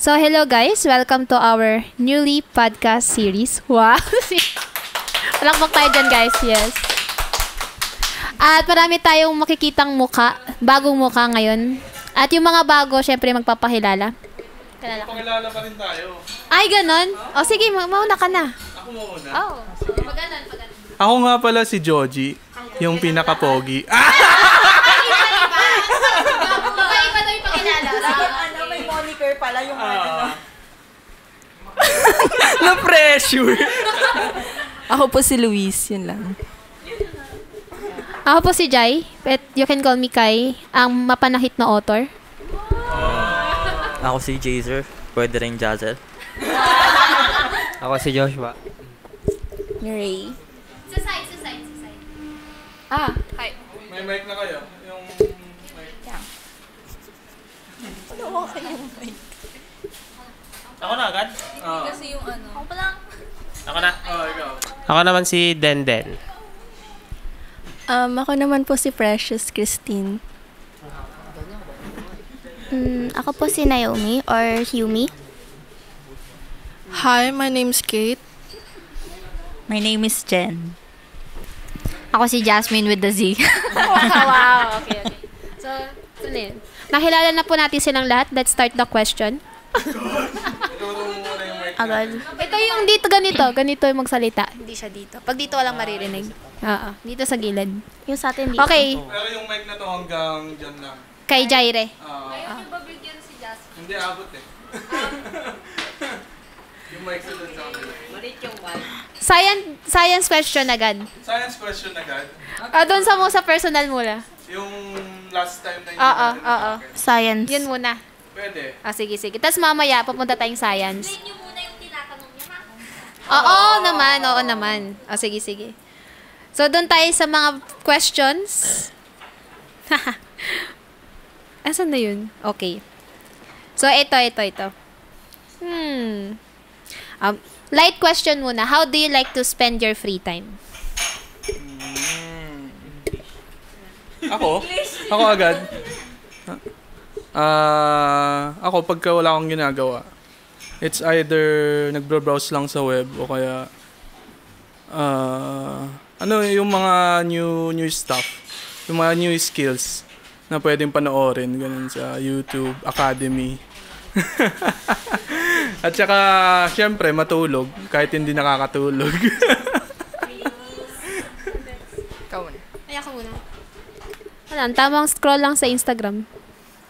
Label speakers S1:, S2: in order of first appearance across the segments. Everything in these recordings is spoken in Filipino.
S1: So, hello guys. Welcome to our newly podcast series. Wow! Palakpak tayo dyan guys. Yes. At marami tayong makikitang muka, bagong muka ngayon. At yung mga bago, syempre magpapakilala.
S2: Pakilala pa rin tayo.
S1: Ay, ganon? O sige, mauna ka na.
S2: Ako muna.
S1: Oh, paganan.
S2: Ako nga pala si Joji, yung pinaka-pogi.
S1: Iba daw yung pakilala.
S3: May moniker pala yung
S2: Na-pressure.
S3: Ako po si Luis, yun lang.
S1: Ako po si Jai. You can call me Kai, ang mapanahit na author.
S4: Ako si Jazer. Pwede rin Jazel.
S5: Ako si Joshua.
S3: Ray.
S1: Sa side.
S3: Ah, hi.
S2: May mic na kayo? Yung mic.
S5: Ako na agad?
S3: Kasi yung ano.
S5: Ako na.
S2: Ikaw.
S5: Ako naman si Denden.
S6: Ako naman po si Precious Christine.
S7: Ako po si Naomi or Yumi.
S6: Hi, my name's Kate.
S3: My name is Jen.
S7: Ako si Jasmine with the Z.
S1: Wow. Okay. So, ano yun? Nakilala na po natin silang lahat. Let's start the question.
S7: Agad.
S1: Ito yung dito ganito. Ganito yung magsalita. Hindi siya dito. Pag dito walang maririnig. Oo. Dito sa gilid.
S7: Yung sa atin dito.
S1: Okay.
S2: Pero yung mic na to hanggang dyan lang.
S1: Kay Jaire.
S2: Ayaw yung babigyan si Jasmine. Hindi, abot eh. Yung mic sa dun sa akin.
S1: Science question agad.
S2: Science question agad.
S1: Doon sa personal muna.
S2: Yung last time na
S1: Oo.
S7: Science.
S1: Yun muna.
S2: Pwede.
S1: Sige. Tapos mamaya, papunta tayong science. Oo naman. Sige. So, doon tayo sa mga questions. Asan na yun? Okay. So, ito. Light question muna. How do you like to spend your free time?
S2: Ako agad. Ako pagka wala akong ginagawa, it's either nagbo-browse lang sa web o kaya yung mga new stuff, yung mga new skills na pwedeng panoorin ganun sa YouTube Academy. At saka syempre matulog kahit hindi nakakatulog.
S3: Ikaw muna.
S1: Ay, ako muna. Tamang scroll lang sa Instagram.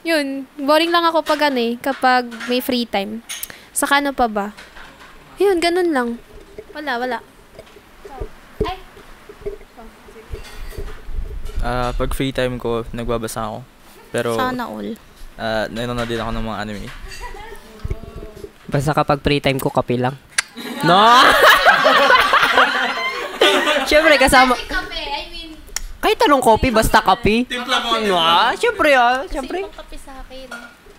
S1: Yun, boring lang ako kapag may free time. Saka ano pa ba? Yun, ganun lang. Wala.
S4: Pag free time ko, nagbabasa ako. Pero,
S7: Sana all.
S4: nanonood din ako ng mga anime.
S5: Basta kapag free time ko, kape lang. No! Siyempre, kasama... Kahit anong kopi, basta kape.
S2: Timpla mo.
S5: Siyempre.
S7: Kape sa akin.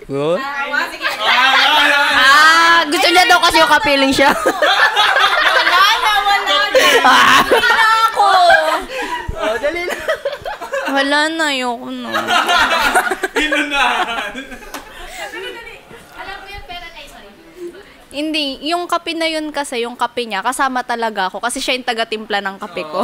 S5: Good. Gusto niya daw kasi yung kape lang siya.
S3: Wala ako!
S5: Dali lang.
S3: Wala na, ayoko na.
S2: Inunahan.
S1: Alam ko yun, pero sorry.
S3: Hindi, yung kape na yun kasi, yung kape niya, kasama talaga ako kasi siya yung taga-timpla ng kape ko.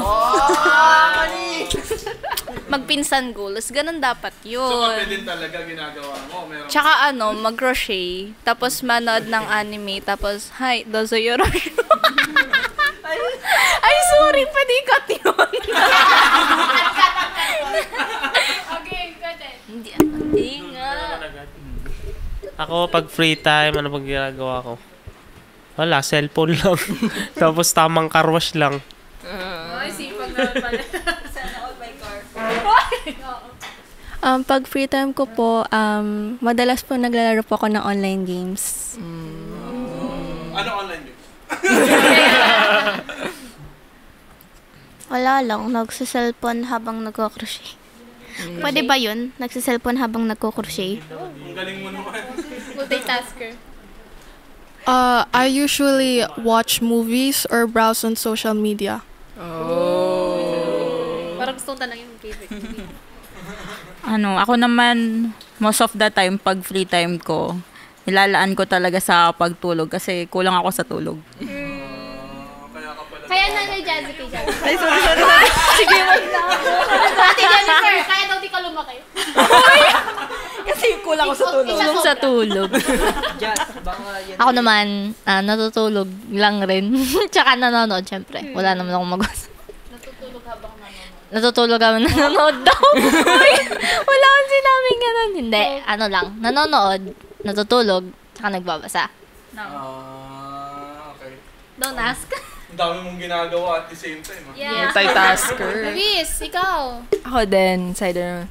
S3: Magpinsan goals, ganun dapat yun.
S2: So kape din talaga ginagawa mo. Meron.
S3: Tsaka mag-crochet, tapos manood ng anime, tapos, hi, dozo yoro. Ay, sorry, pwede cut yun.
S1: Okay, good.
S3: Hindi nga.
S5: Ako, pag free time, ano bang ginagawa ko? Wala, cellphone lang. Tapos tamang car wash lang.
S1: Ay, sipag naman pala.
S6: Pag free time ko po, madalas po naglalaro po ako ng online games.
S2: Ano online games?
S7: Wala lang. Nagsiselfon habang nagko-crochet. Pwede ba yun? Nagsiselfon habang nagko-crochet?
S2: Ang galing mo naman.
S1: Multitasker.
S6: I usually watch movies or browse on social media.
S1: Parang gustong tanong yung favorite.
S3: Ako naman, most of the time, pag free time ko,
S8: nilalaan ko talaga sa pagtulog kasi kulang ako sa tulog.
S1: Kaya na kay Jazzy.
S8: Ay, sorry. Sige, wag na ako.
S1: Ate Jennifer, kaya daw di ka lumaki.
S8: Kasi kulang ako sa tulog.
S1: Kulang sa
S8: tulog.
S9: Ako naman, natutulog lang rin. Tsaka nanonood, syempre. Wala naman akong magawa. Natutulog habang nanonood daw. Wala akong sinabing ganun. Hindi, ano lang. Nanonood, natutulog, tsaka nagbabasa.
S2: Okay.
S9: Don't ask.
S2: Ang dami mong ginagawa at the same time.
S1: Yeah.
S10: Multitasker.
S1: Luis, ikaw.
S10: Ako din, side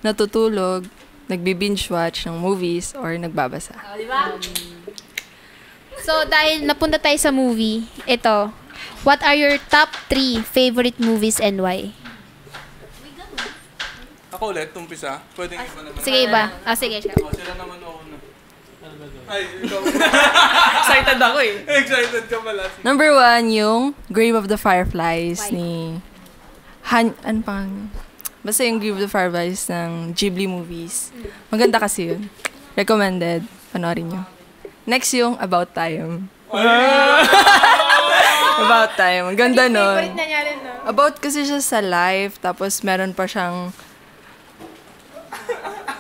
S10: natutulog, nagbi-binge watch ng movies, or nagbabasa.
S1: Diba? So, dahil napunta tayo sa movie, ito, what are your top 3 favorite movies and why?
S2: Ako ulit, tumpisa. Pwedeng iba naman.
S1: Sige, iba. Sige, siya.
S2: Sila naman ako na. Ay, ikaw.
S10: Excited ako eh.
S2: Excited ka pala.
S10: Number 1, yung Grave of the Fireflies ni ano pa? Basta yung Grave of the Fireflies ng Ghibli movies. Maganda kasi yun. Recommended. Panoorin nyo. Next yung About Time. About Time. Ang ganda nun.
S1: Favorite na niya rin, no?
S10: About kasi siya sa life, tapos meron pa siyang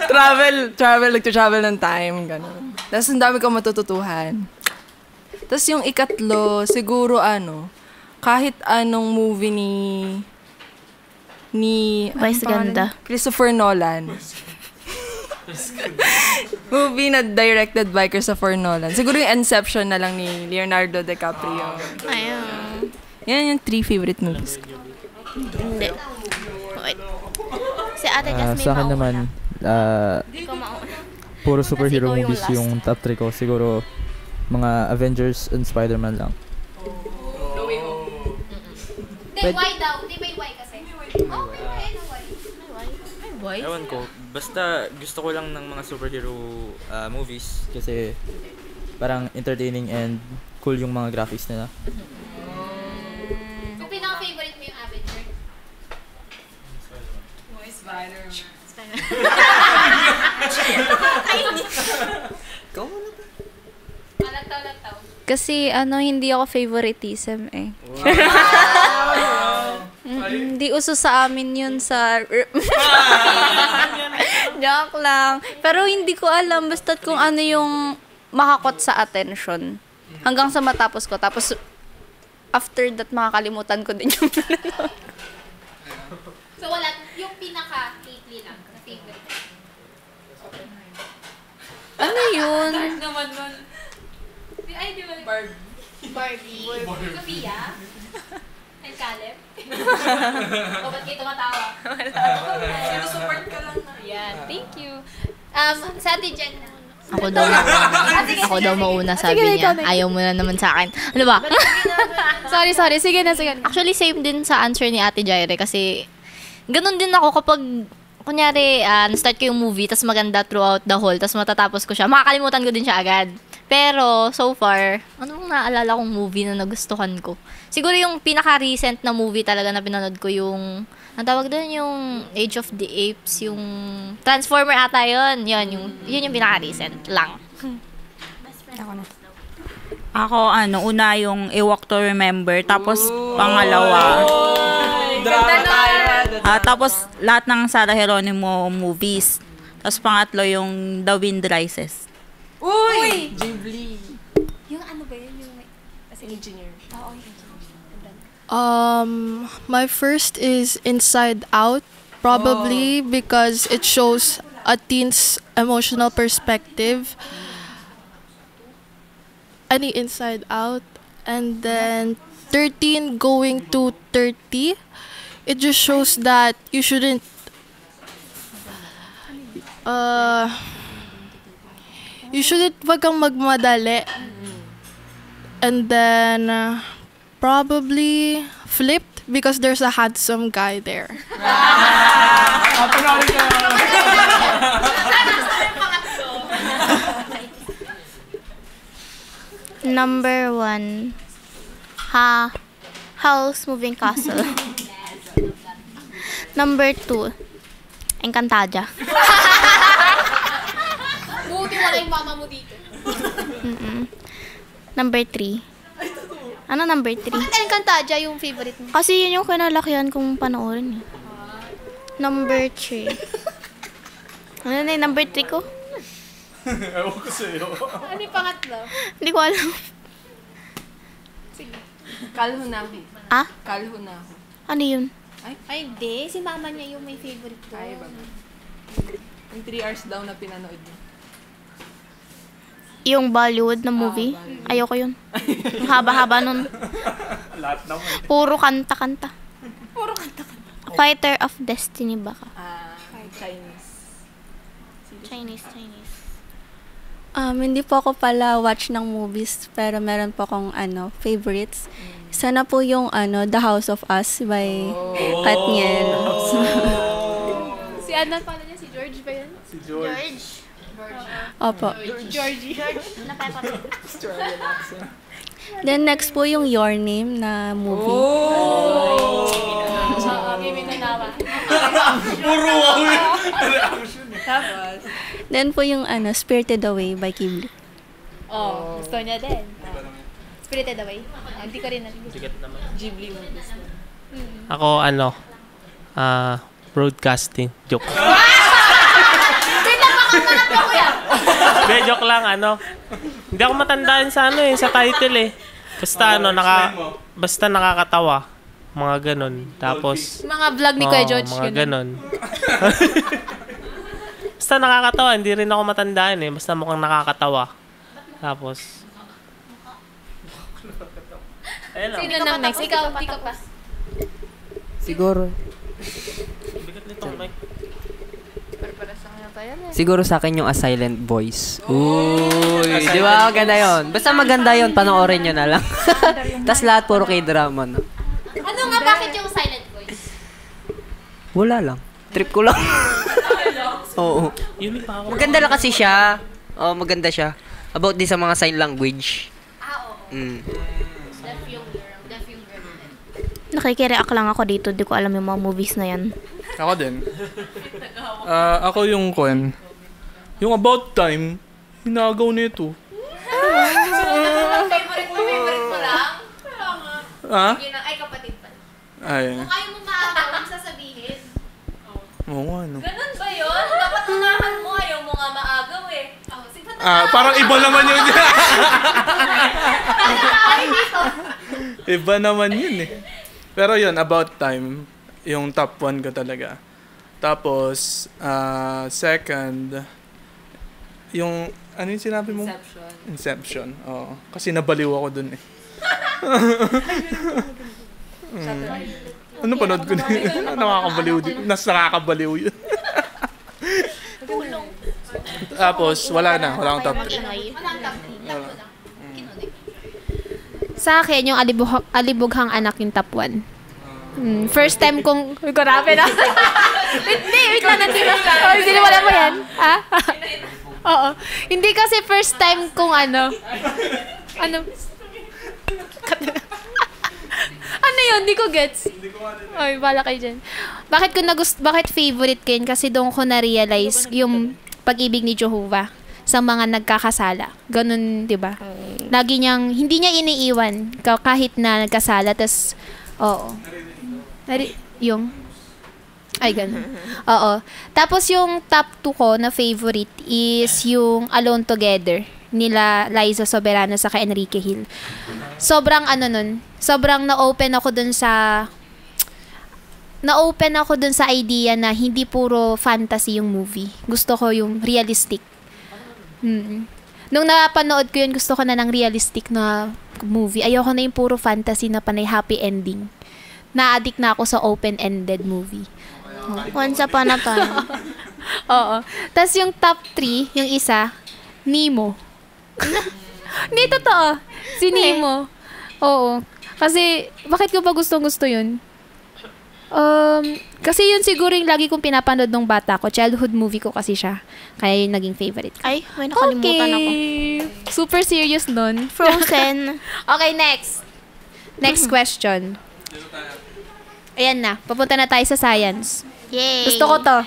S10: nagto-travel ng time, gano'n. Tapos ang dami kang matututuhan. Tapos yung ikatlo, siguro kahit anong movie ni
S7: Vice ganda.
S10: Christopher Nolan. Movie na directed by Christopher Nolan. Siguro yung Inception na lang ni Leonardo DiCaprio.
S7: Ayun.
S10: Yan yung 3 favorite movies.
S7: Hindi. Wait. Si Ate Jasmine
S4: Sa akin naman, puro superhero
S7: Kasi ikaw yung
S4: movies
S7: last.
S4: yung top 3 ko. Siguro, mga Avengers and Spider-Man lang.
S1: Hindi, why daw? Hindi, may why kasi. Oh, may why. Ano why?
S4: Ewan ko, basta gusto ko lang ng mga superhero movies kasi parang entertaining and cool yung mga graphics nila.
S1: Yung pinaka-favorite mo yung Avenger? Lataw.
S3: Kasi hindi ako favoritism eh. Hindi uso sa amin yun sa... Joke lang. Pero hindi ko alam basta't kung ano yung makakot sa attention. Hanggang sa matapos ko. Tapos, after that, makakalimutan ko din yung pinanood.
S1: So, wala. Yung pinaka-lately lang na favorite.
S3: Ano yun?
S1: Dark naman nun. Ay, di ba? Barbie. Sophia? And Caleb? O, ba't kayo tumatawa? Sinusupport ka lang na. Yan, thank you. Sa atin, Jen.
S9: Ako daw mauna, sabi niya. Ayaw mo na naman sa akin. Ano ba?
S1: Sorry. Sige na.
S9: Actually, same din sa answer ni Ate Jaire kasi ganun din ako kapag kunyari, start ko yung movie, tas maganda throughout the whole, tas matatapos ko siya, makakalimutan ko din siya agad. Pero, so far, anong naalala kong movie na nagustuhan ko? Siguro yung pinaka-recent na movie talaga na pinanood ko yung, ang tawag doon yung Age of the Apes, yung Transformer ata yun. Yun yung pinaka-recent lang.
S8: Ako, una yung A Walk to Remember, tapos pangalawa. Tapos lahat ng Sarah Geronimo movies. Tapos pangatlo yung The Wind Rises.
S10: Uy! Ghibli.
S1: Yung ano ba yun? Yung engineer. Oo,
S6: My first is Inside Out, probably because it shows a teen's emotional perspective. Any Inside Out. And then 13 going to 30. It just shows that you shouldn't wag kang magmadali. And then probably Flipped because there's a handsome guy there.
S7: Number 1, House Moving Castle. Number 2, Encantadia.
S1: Buti wala yung mama mo dito.
S7: Number 3. Ano number 3?
S1: Bakit Encantadia yung favorite mo?
S7: Kasi yun yung kinalakihan kong panoorin. Number 3. Ano na yung number 3 ko?
S2: Ewan ko sa'yo.
S1: Ano yung pangatlo?
S7: Hindi ko alam.
S10: Kalhunahu.
S7: Ah?
S10: Kalhunahu.
S7: Ano yun?
S1: Ay, hindi. Si mama niya yung may favorite ko.
S10: Ay, ba? Yung 3 hours daw na pinanood niya.
S7: Yung Bollywood na movie? Ayoko yun. Ang haba-haba nun.
S2: Lahat naman.
S7: Puro kanta-kanta. Fighter of Destiny ba ka?
S10: Chinese.
S7: Chinese.
S11: Hindi po ako pala watch ng movies, pero meron po akong favorites. Sana po yung The House of Us by Katniel.
S1: Si ano pala niya? Si George ba yun?
S2: Si George.
S11: Opo.
S1: Georgie.
S11: Then next po yung Your Name na movie.
S2: Puro ako reaction eh.
S10: Tapos,
S11: Then po yung Spirited Away by Ghibli.
S1: Oh, gusto niya din. Spirited Away. Hindi ko rin
S5: Sikat naman.
S10: Ghibli movies.
S5: Ako, broadcasting. Joke. Hindi, joke lang, Hindi ako matandaan sa sa title eh. Basta basta nakakatawa. Mga ganon. Tapos,
S1: Mga vlog ni Kuya George.
S5: mga ganon. Basta nakakatawa, hindi rin ako matandaan eh. Basta mukhang nakakatawa. Tapos, ayun lang.
S1: Sino nang next? Ikaw, di ka pa.
S12: Siguro.
S5: Bigat nitong mic.
S12: Siguro sa akin yung A Silent Voice. Uy, di ba? Maganda yun. Basta maganda yun, panoorin nyo na lang. Tapos lahat puro K-drama, no?
S1: Ano nga, bakit yung silent voice?
S12: Wala lang. Trip ko lang. Oo. Maganda lang kasi siya. Oo, maganda siya. About din sa mga sign language.
S1: Oo. Deaf yung girl.
S7: Nakikireact lang ako dito. Di ko alam yung mga movies na yan.
S2: Ako din. Ako yung yung About Time, hinagaw nito.
S1: Favorite mo lang?
S2: Ha?
S1: Ay, kapatid pa.
S2: Ay.
S1: Kung ayaw mo maagaw, ang sasabihin.
S2: Oo nga, no.
S1: Ganun ba yun? Dapat unahan mo, ayaw mo nga maagaw eh. Sige,
S2: Parang iba naman yun. Iba naman yun eh. Pero yun, About Time, yung top 1 ko talaga. Tapos, second, yung, ano yung sinabi mo? Inception. Oo. Kasi nabaliw ako dun eh. Ano panood ko din? Nakakabaliw din. Nakakabaliw yun. Tapos, wala na. Wala akong top 3.
S1: Sa akin, yung Alibughang Anak yung top 1. First time kong... Grabe na. Wait lang. Siniwala mo yan? Ha? Oo. Hindi kasi first time kong ano yun? Hindi ko gets. Ay, bala kayo dyan. Bakit favorite ko yun? Kasi doon ko na-realize yung pag-ibig ni Jehovah sa mga nagkakasala. Ganun, di ba? Lagi niyang, hindi niya iniiwan kahit na nagkasala. Tas, oo. Ganun. Oo. Tapos yung top 2 ko na favorite is yung Alone Together nila Liza Soberano sa Enrique Hill. Sobrang sobrang na-open ako dun sa idea na hindi puro fantasy yung movie. Gusto ko yung realistic. Nung napanood ko yun, gusto ko na ng realistic na movie. Ayoko na yung puro fantasy na panay happy ending. Na-addict na ako sa open-ended movie.
S7: Once upon a time.
S1: Oo. Tapos yung top 3, yung isa, Nemo. Hindi, totoo. Si Nemo. Oo. Kasi, bakit ko ba gustong-gusto yun? Kasi yun siguro yung lagi kong pinapanood nung bata ko. Childhood movie ko kasi siya. Kaya yung naging favorite ko.
S7: Ay, may nakalimutan ako.
S1: Super serious nun.
S7: Frozen.
S1: Okay, next. Next question. Ayan na. Papunta na tayo sa science.
S7: Yay!
S1: Gusto ko to.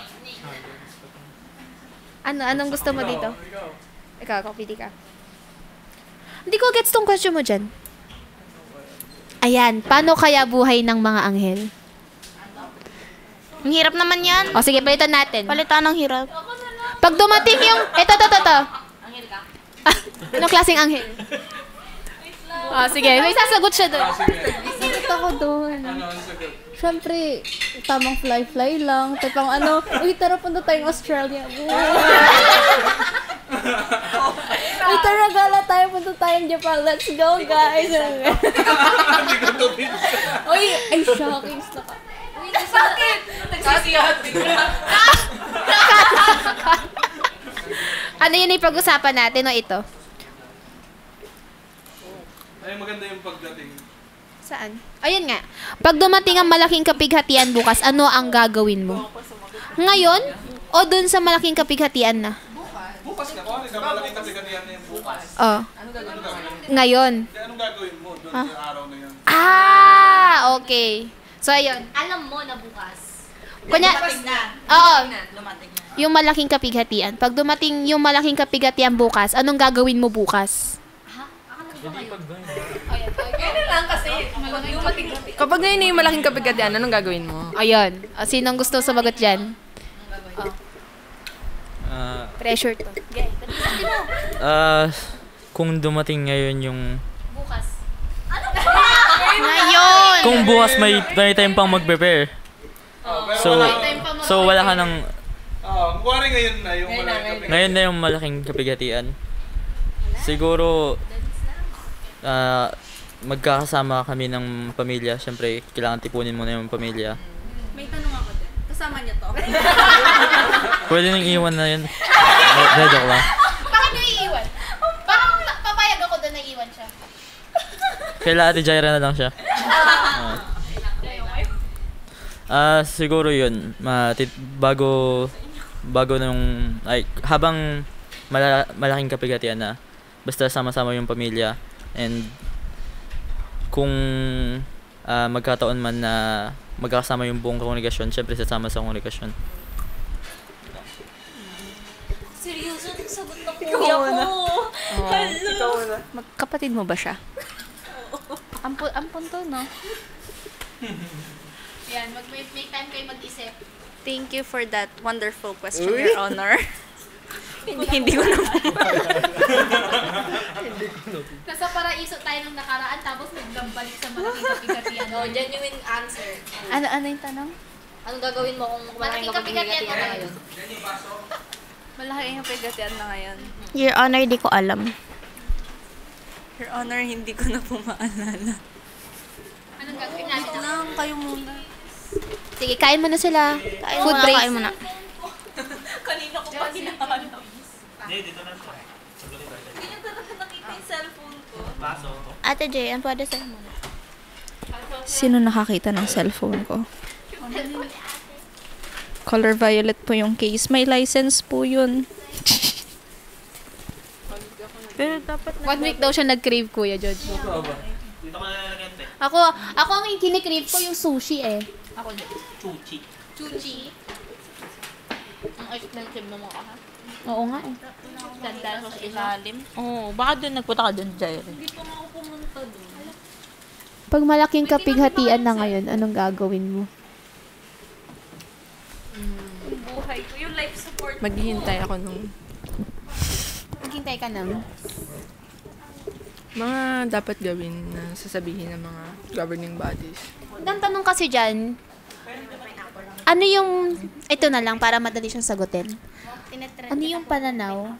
S1: Anong gusto mo dito? Ikaw, pili ka. Hindi ko gets tong question mo dyan. Ayan, paano kaya buhay ng mga anghel?
S7: Ang hirap naman yan.
S1: O sige, palitan natin.
S7: Palitan ng hirap.
S1: Pag dumating yung... Ito. Anghel ka? Anong klaseng anghel? Sige, may sasagot siya doon.
S3: Sagot ako doon.
S2: Ano ang sagot?
S3: Siyempre, tamang fly lang. Tapang uy, tara punta tayong Australia. Uy, tara gala tayo, punta tayong Japan. Let's go, guys. Uy, ay, shocking. Uy, bakit?
S1: Nagsisiyat. Ano yun yung pag-usapan natin o ito?
S2: Ay, maganda yung pagdating.
S1: Saan? Ayun nga. Pag dumating ang malaking kapighatian bukas, ano ang gagawin mo? Ngayon? O dun sa malaking kapighatian na?
S2: Bukas na. Kung ano ka, malaking kapighatian na yung bukas.
S1: Oh.
S2: Ano gagawin mo?
S1: Ngayon?
S2: Anong gagawin mo doon sa araw na yun?
S1: Okay. So, ayun.
S9: Alam mo na bukas.
S1: Dumating
S9: na.
S1: Oo.
S9: Dumating na.
S1: Yung malaking kapighatian. Pag dumating yung malaking kapighatian bukas, anong gagawin mo bukas?
S10: Kapag ngayon na yung malaking kapighatian, anong gagawin mo?
S1: Ayun. Sinong gusto sumagot dyan? Pressure to.
S4: Kung dumating ngayon yung...
S9: Bukas.
S7: Ngayon!
S4: Kung bukas may time pang mag-prepare. So wala ka ng...
S2: Kuwari ngayon na yung malaking kapighatian.
S4: Ngayon na yung malaking kapighatian. Siguro... magkakasama kami ng pamilya. Siyempre, kailangan tipunin mo na yung pamilya.
S3: May tanong ako din. Kasama niyo to?
S4: Pwede nang iwan na yun. Joke lang.
S1: Bakit niyo iiwan? Parang papayag ako doon na iiwan siya.
S4: Kaila Ate Jaira na lang siya. Siguro yun. Bago nung... habang malaking kapighatian na, basta sama-sama yung pamilya. And kung magkataon man na magkakasama yung buong kongregasyon, syempre sasama sa kongregasyon.
S3: Seryoso, sagot na kuya ko. Hello.
S11: Kapatid mo ba siya?
S3: Ampun to, no?
S1: Yan, make time kayo mag-isip.
S11: Thank you for that wonderful question, Your Honor. Hindi ko na
S1: Nasa paraiso tayo nung nakaraan, tapos nagbalik sa malaking kapighatian.
S9: No, genuine answer.
S11: Ano yung tanong?
S9: Anong gagawin mo kung
S1: Malaking kapighatian na ngayon?
S11: Malaki yung pagkatian na ngayon.
S7: Your Honor, di ko alam.
S11: Your Honor, hindi ko na po maalala.
S1: Anong gagawin natin?
S11: Lang, kayo muna.
S1: Sige, kain mo na sila. Food break.
S7: Kain mo na.
S3: Kanina ko pa hinahanap.
S5: Hindi, dito na siya.
S3: Hindi niyo talaga nakita yung cellphone ko.
S5: Baso.
S7: Ate Jay, ano pwede sa'yo mo?
S11: Sino nakakita ng cellphone ko? Color violet po yung case. May license po yun. Pero dapat
S1: 1 week daw siya nag-crave, Kuya George.
S5: Dito ko na lalagyan, te.
S1: Ako ang kinikrave ko yung sushi eh.
S9: Ako din.
S5: Chuchi.
S1: Sushi?
S9: Ang expensive mo ka, ha?
S1: Oo nga eh.
S9: Ganda sa ilalim. Oo, baka doon nagpunta ka doon, Jair.
S3: Hindi pa nga ako pumunta doon.
S1: Pag malaking kapighatian na ngayon, anong gagawin mo?
S3: Yung buhay ko, yung life support
S10: Maghihintay ako nung
S1: Maghintay ka nang.
S10: mga dapat gawin na sasabihin ng mga governing bodies.
S1: Ang tanong kasi dyan, ano yung, ito na lang para madali siyang sagutin. Ano yung pananaw?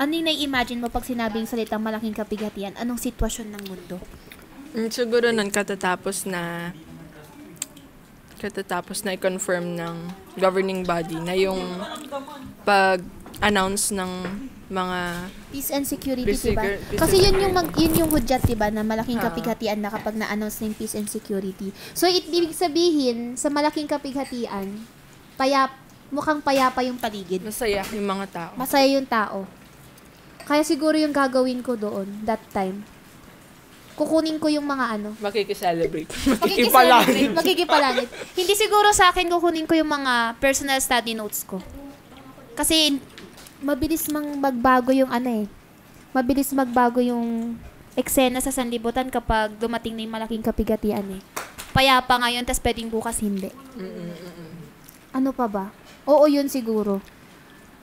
S1: Ano yung nai-imagine mo pag sinabing salitang malaking kapighatian? Anong sitwasyon ng mundo?
S10: Siguro nun katatapos na i-confirm ng governing body na yung pag-announce ng mga
S1: Peace and security,
S10: Peace
S1: diba?
S10: and
S1: Kasi yun yung hudyat, diba, na malaking kapighatian na kapag na-announce ng peace and security. So, ibig sabihin, sa malaking kapighatian, mukhang payapa yung paligid.
S10: masaya yung mga tao.
S1: Masaya yung tao. Kaya siguro yung gagawin ko doon, that time, kukunin ko yung mga
S10: Makikiselebrate.
S1: Makikipalangit. Hindi siguro sa akin kukunin ko yung mga personal study notes ko. Kasi mabilis mang magbago yung mabilis magbago yung eksena sa sanlibutan kapag dumating na yung malaking kapigatian eh. Payapa ngayon, tas pwedeng bukas hindi. Ano pa ba? Oo, yun siguro.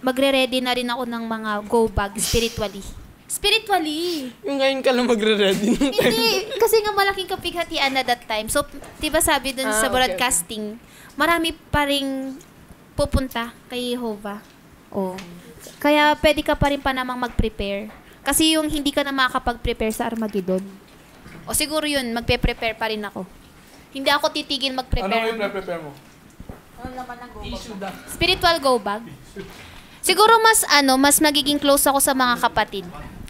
S1: Magre-ready na rin ako ng mga go bag spiritually. Spiritually!
S12: Yung ngayon ka lang magre-ready.
S1: Hindi, kasi nga malaking kapighatian na that time. So, diba sabi dun sa broadcasting, marami pa rin pupunta kay Jehovah. Oh. Kaya pwede ka pa rin pa namang mag-prepare. Kasi yung hindi ka na makakapag-prepare sa Armageddon. O siguro yun, magpe-prepare pa rin ako. Hindi ako titigil mag-prepare.
S2: Ano yung prepare mo?
S1: Spiritual go bag. Siguro mas magiging close ako sa mga kapatid.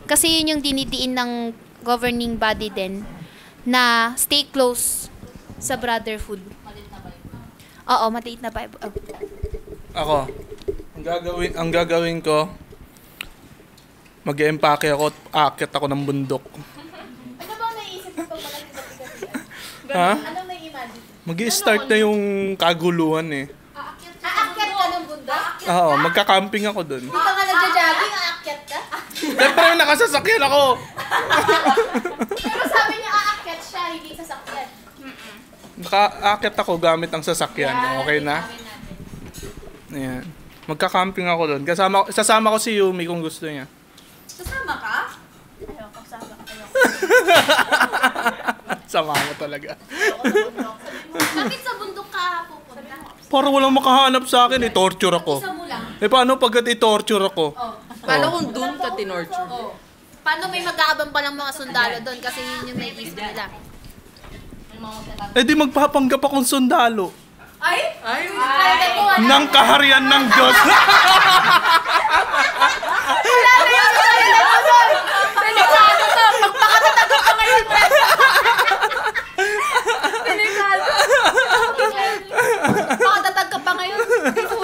S1: Kasi yun yung dinidiin ng governing body din na stay close sa brotherhood. Oo, maliit na Bible. Oh.
S2: Ako, ang gagawin ko, mag-empake ako at aakyat ako ng bundok.
S1: Ano ba naiisip mo pag malaking kapigatian?
S2: Ha?
S1: Anong nai-imagine?
S2: Mag-i-start na yung kaguluhan eh.
S1: Aakyat ka ng bundok?
S2: Oo, magka-camping ako dun.
S1: Hindi ka nga nagja-jogging, aakyat ka?
S2: Siyempre, nakasasakyan ako.
S1: Pero sabi niya aakyat siya, hindi sasakyan.
S2: Naka-aakyat ako gamit ang sasakyan. Okay na? Ayan. Magka-camping ako dun. Sasama ko si Yumi kung gusto niya.
S3: Sasama ka?
S1: Ayoko, sasama.
S2: Sama mo talaga.
S1: Bakit sa bundok ka pupunta?
S2: Para walang makahanap sa akin, i-torture ako.
S1: Isa mo lang.
S2: Paano pagkat i-torture ako?
S10: Paano kung doon ka tinorture?
S1: Paano may mag-aabang pa ng mga sundalo doon? Kasi yun yung naiisip nila.
S2: Di magpapanggap akong sundalo.
S1: Ay?
S2: Ng kaharian ng Diyos.
S1: Delikado to! Magpakatatag pa ngayon! Delikado! Pakatatag ka pa ngayon!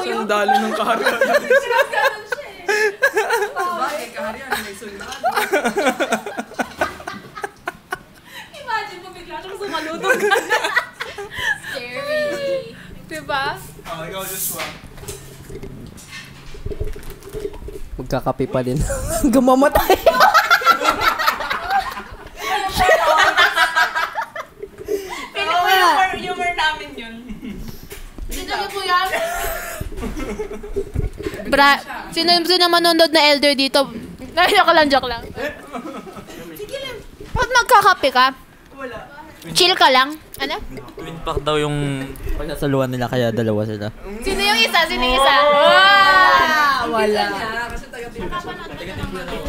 S2: Sundalo ng kaharian.
S1: Ganun siya eh.
S10: Sabagay, kaharian, may sundalo.
S1: Imagine mo bigla siyang sumalutong ka na. Scary. Diba?
S2: Ikaw, Joshua.
S12: Magkakape pa din. Gumamatay.
S3: Humor namin yun.
S1: Sino po yan? Sino manonood na elder dito? Joke lang. Sige lang. Bakit magkakape ka? Wala. Chill ka lang? Ano?
S4: Twin pack daw yung pagsasaluhan nila kaya dalawa sila.
S1: Sino yung isa?
S10: Wala.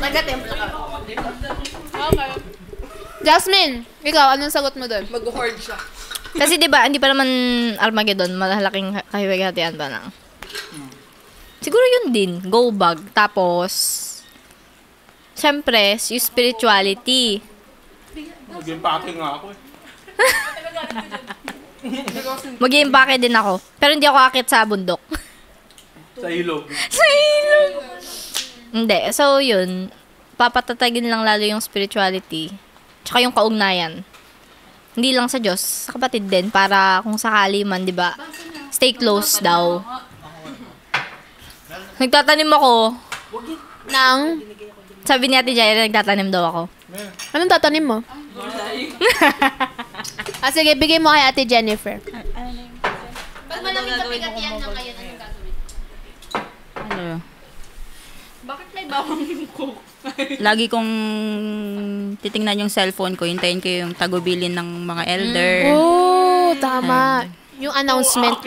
S1: Taga-templa ka. Okay. Jasmine, ikaw, anong sagot mo doon?
S10: Mag-hoard siya.
S9: Kasi 'di ba, hindi pa naman Armageddon, malaking kahiwagayan pa lang. Siguro yun din, go bag. Tapos syempre, yung spirituality.
S2: Mag-empake nga ako eh.
S9: Mag-i-impake din ako. Pero hindi ako akit sa bundok.
S2: Sa ilog.
S9: Sa ilog! Hindi. So, yun. Papatatagin lang lalo yung spirituality. Tsaka yung kaugnayan. Hindi lang sa Diyos. Sa kapatid din. Para kung sakali man, di ba? Stay close daw. Nagtatanim ako. Sabi ni Ate Jaira, nagtatanim daw ako.
S1: Anong tatanim mo? Sige, bigay mo kay Ate Jennifer. Pag malamig kapigatian na ngayon, anong gagawin?
S8: Ano?
S3: Bakit may bawang yung coke?
S8: Lagi kong titingnan yung cellphone ko, hintayin ko yung tagubilin ng mga elder.
S1: Oh, tama. Yung announcement.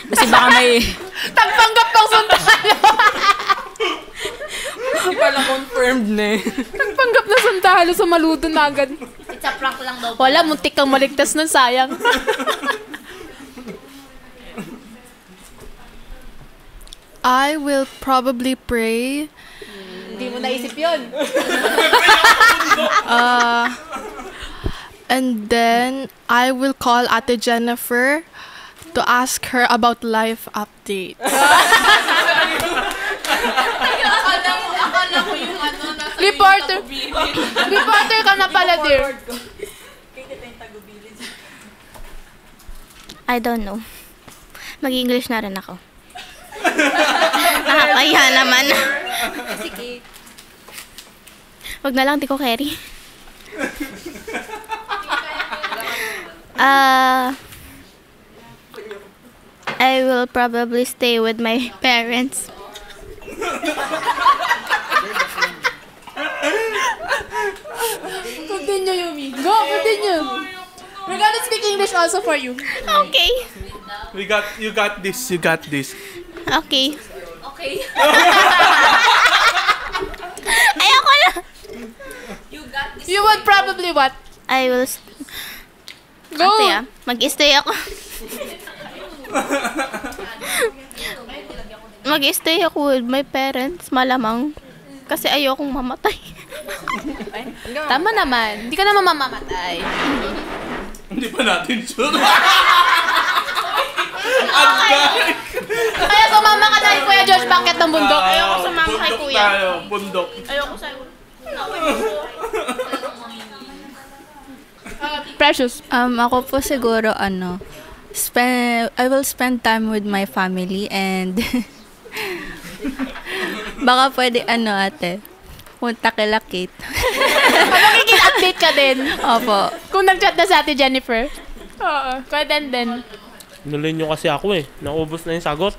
S8: Kasi baka may...
S1: Tagpanggap ng sundalo!
S10: Hindi pala confirmed na eh.
S1: Tagpanggap na sundalo, sumaludo na agad.
S9: It's a prank lang daw.
S1: Wala, muntik kang maligtas nun, sayang.
S6: I will probably pray.
S1: Hindi mo naisip yun.
S6: And then I will call Ate Jennifer to ask her about life updates.
S3: Akala ko yung ano, nasa
S1: Reporter. Reporter ka na pala, dear.
S7: I don't know. Mag-English na rin ako. Nakakaya naman.
S3: Sige.
S7: Wag na lang, di ko carry. I will probably stay with my parents.
S1: Continue, Yumi. Go, continue. We're gonna speak English also for you.
S7: Okay.
S2: You got this. You got this.
S7: Okay.
S9: Okay.
S7: Ayoko na.
S1: You would probably what?
S7: I will...
S1: Go.
S7: Mag-stay ako. Mag-stay ako with my parents, malamang. Kasi ayokong mamatay.
S1: Tama naman. Hindi ka naman mamamatay.
S2: Hindi pa natin sure.
S1: Kaya sumama ka dahil Kuya George, bakit ng bundok? Ayoko sumama kay
S2: Bundok
S1: Kuya.
S2: tayo. Bundok.
S1: Ayoko sa'yo. Precious.
S11: Ako po siguro, I will spend time with my family and baka pwede, ate, punta kila Kate.
S1: Magiging update ka din.
S11: Opo.
S1: Kung nag-chat na sa Ate Jennifer. Oo. Kuya Den.
S5: Nuloy nyo kasi ako Naubos na yung sagot.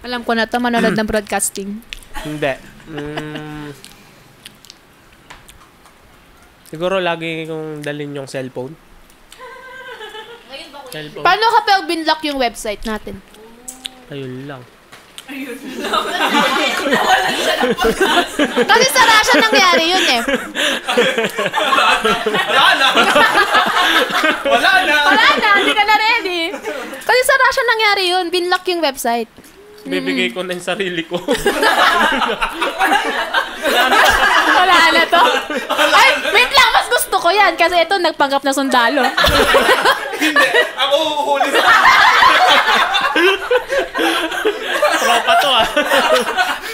S1: Alam ko na to, manonood ng broadcasting.
S5: Hindi. Siguro lagi kong dalhin yung cellphone.
S1: Paano kapag binlock yung website natin?
S5: Ayun lang.
S1: Kasi sa Russia nangyari yun eh. Wala na, hindi ka na ready. Kasi sa Russia nangyari yun, binlock yung website.
S5: Bibigay ko na yung sarili ko.
S1: Wala na to. Ay, wait lang, mas gusto ko yan. Kasi ito, nagpanggap na sundalo.
S2: Hindi, ako uhuli sa...
S5: Tropa to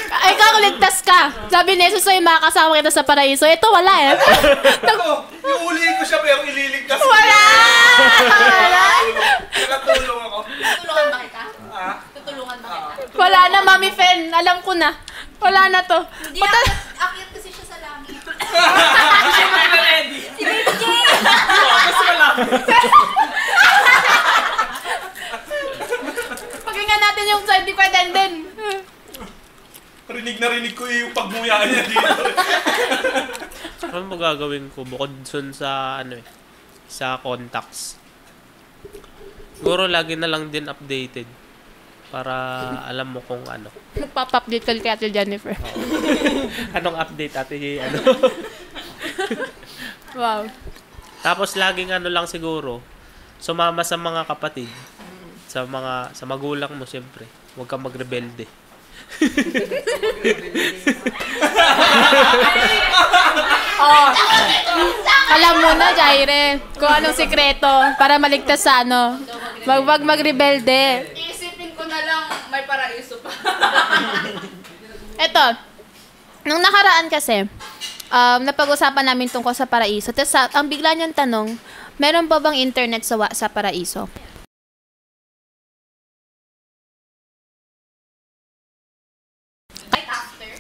S1: Ay, kakuligtas ka. Sabi ni Jesus sa'yo, makakasama kita sa paraiso. Ito, wala eh.
S2: Iuli ko siya pero ililigtas ko.
S1: Wala!
S2: Nakatulong ako.
S9: Tutulungan ba kita? Tutulungan ba kita?
S1: Wala na, Mami Fen. Alam ko na. Wala na to.
S9: Hindi, akyat kasi siya sa langit.
S5: Siya na ready.
S9: Si Baby J!
S5: Mas malapit.
S1: Pakinggan natin yung side ni Kuya Den.
S2: Rinig na rinig ko yung pagmuyaan niya dito.
S5: Ano mo gagawin ko bukod dun sa sa contacts? Siguro lagi na lang din updated para alam mo kung ano.
S1: Magpapa-update ka kay Ate Jennifer.
S5: Anong update ate?
S1: Wow.
S5: Tapos laging lang siguro sumama sa mga kapatid, sa magulang mo siyempre. Huwag kang magrebelde.
S1: Alam mo na, Jaire, kung anong sikreto para maligtas sa wag magrebelde.
S3: Isipin ko na lang, may paraiso pa.
S1: Eto, nung nakaraan kasi, napag-usapan namin tungkol sa paraiso. Tapos ang bigla niyang tanong, meron ba bang internet sa paraiso?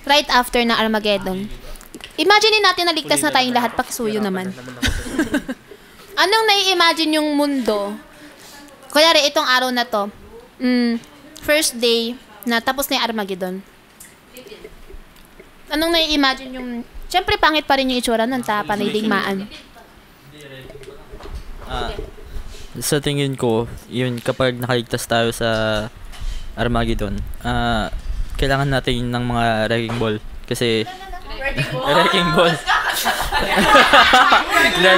S1: Right after na Armageddon. Imagine natin naligtas na tayong lahat, pakisuyo naman. Anong nai-imagine yung mundo? Kunyari, itong araw na to, first day na tapos na yung Armageddon. Anong nai-imagine yung... Siyempre, pangit pa rin yung itsura nun sa panaydigmaan.
S4: Sa tingin ko, yun, kapag nakaligtas tayo sa Armageddon, kailangan natin ng mga wrecking ball. Kasi... Wrecking ball. Hindi.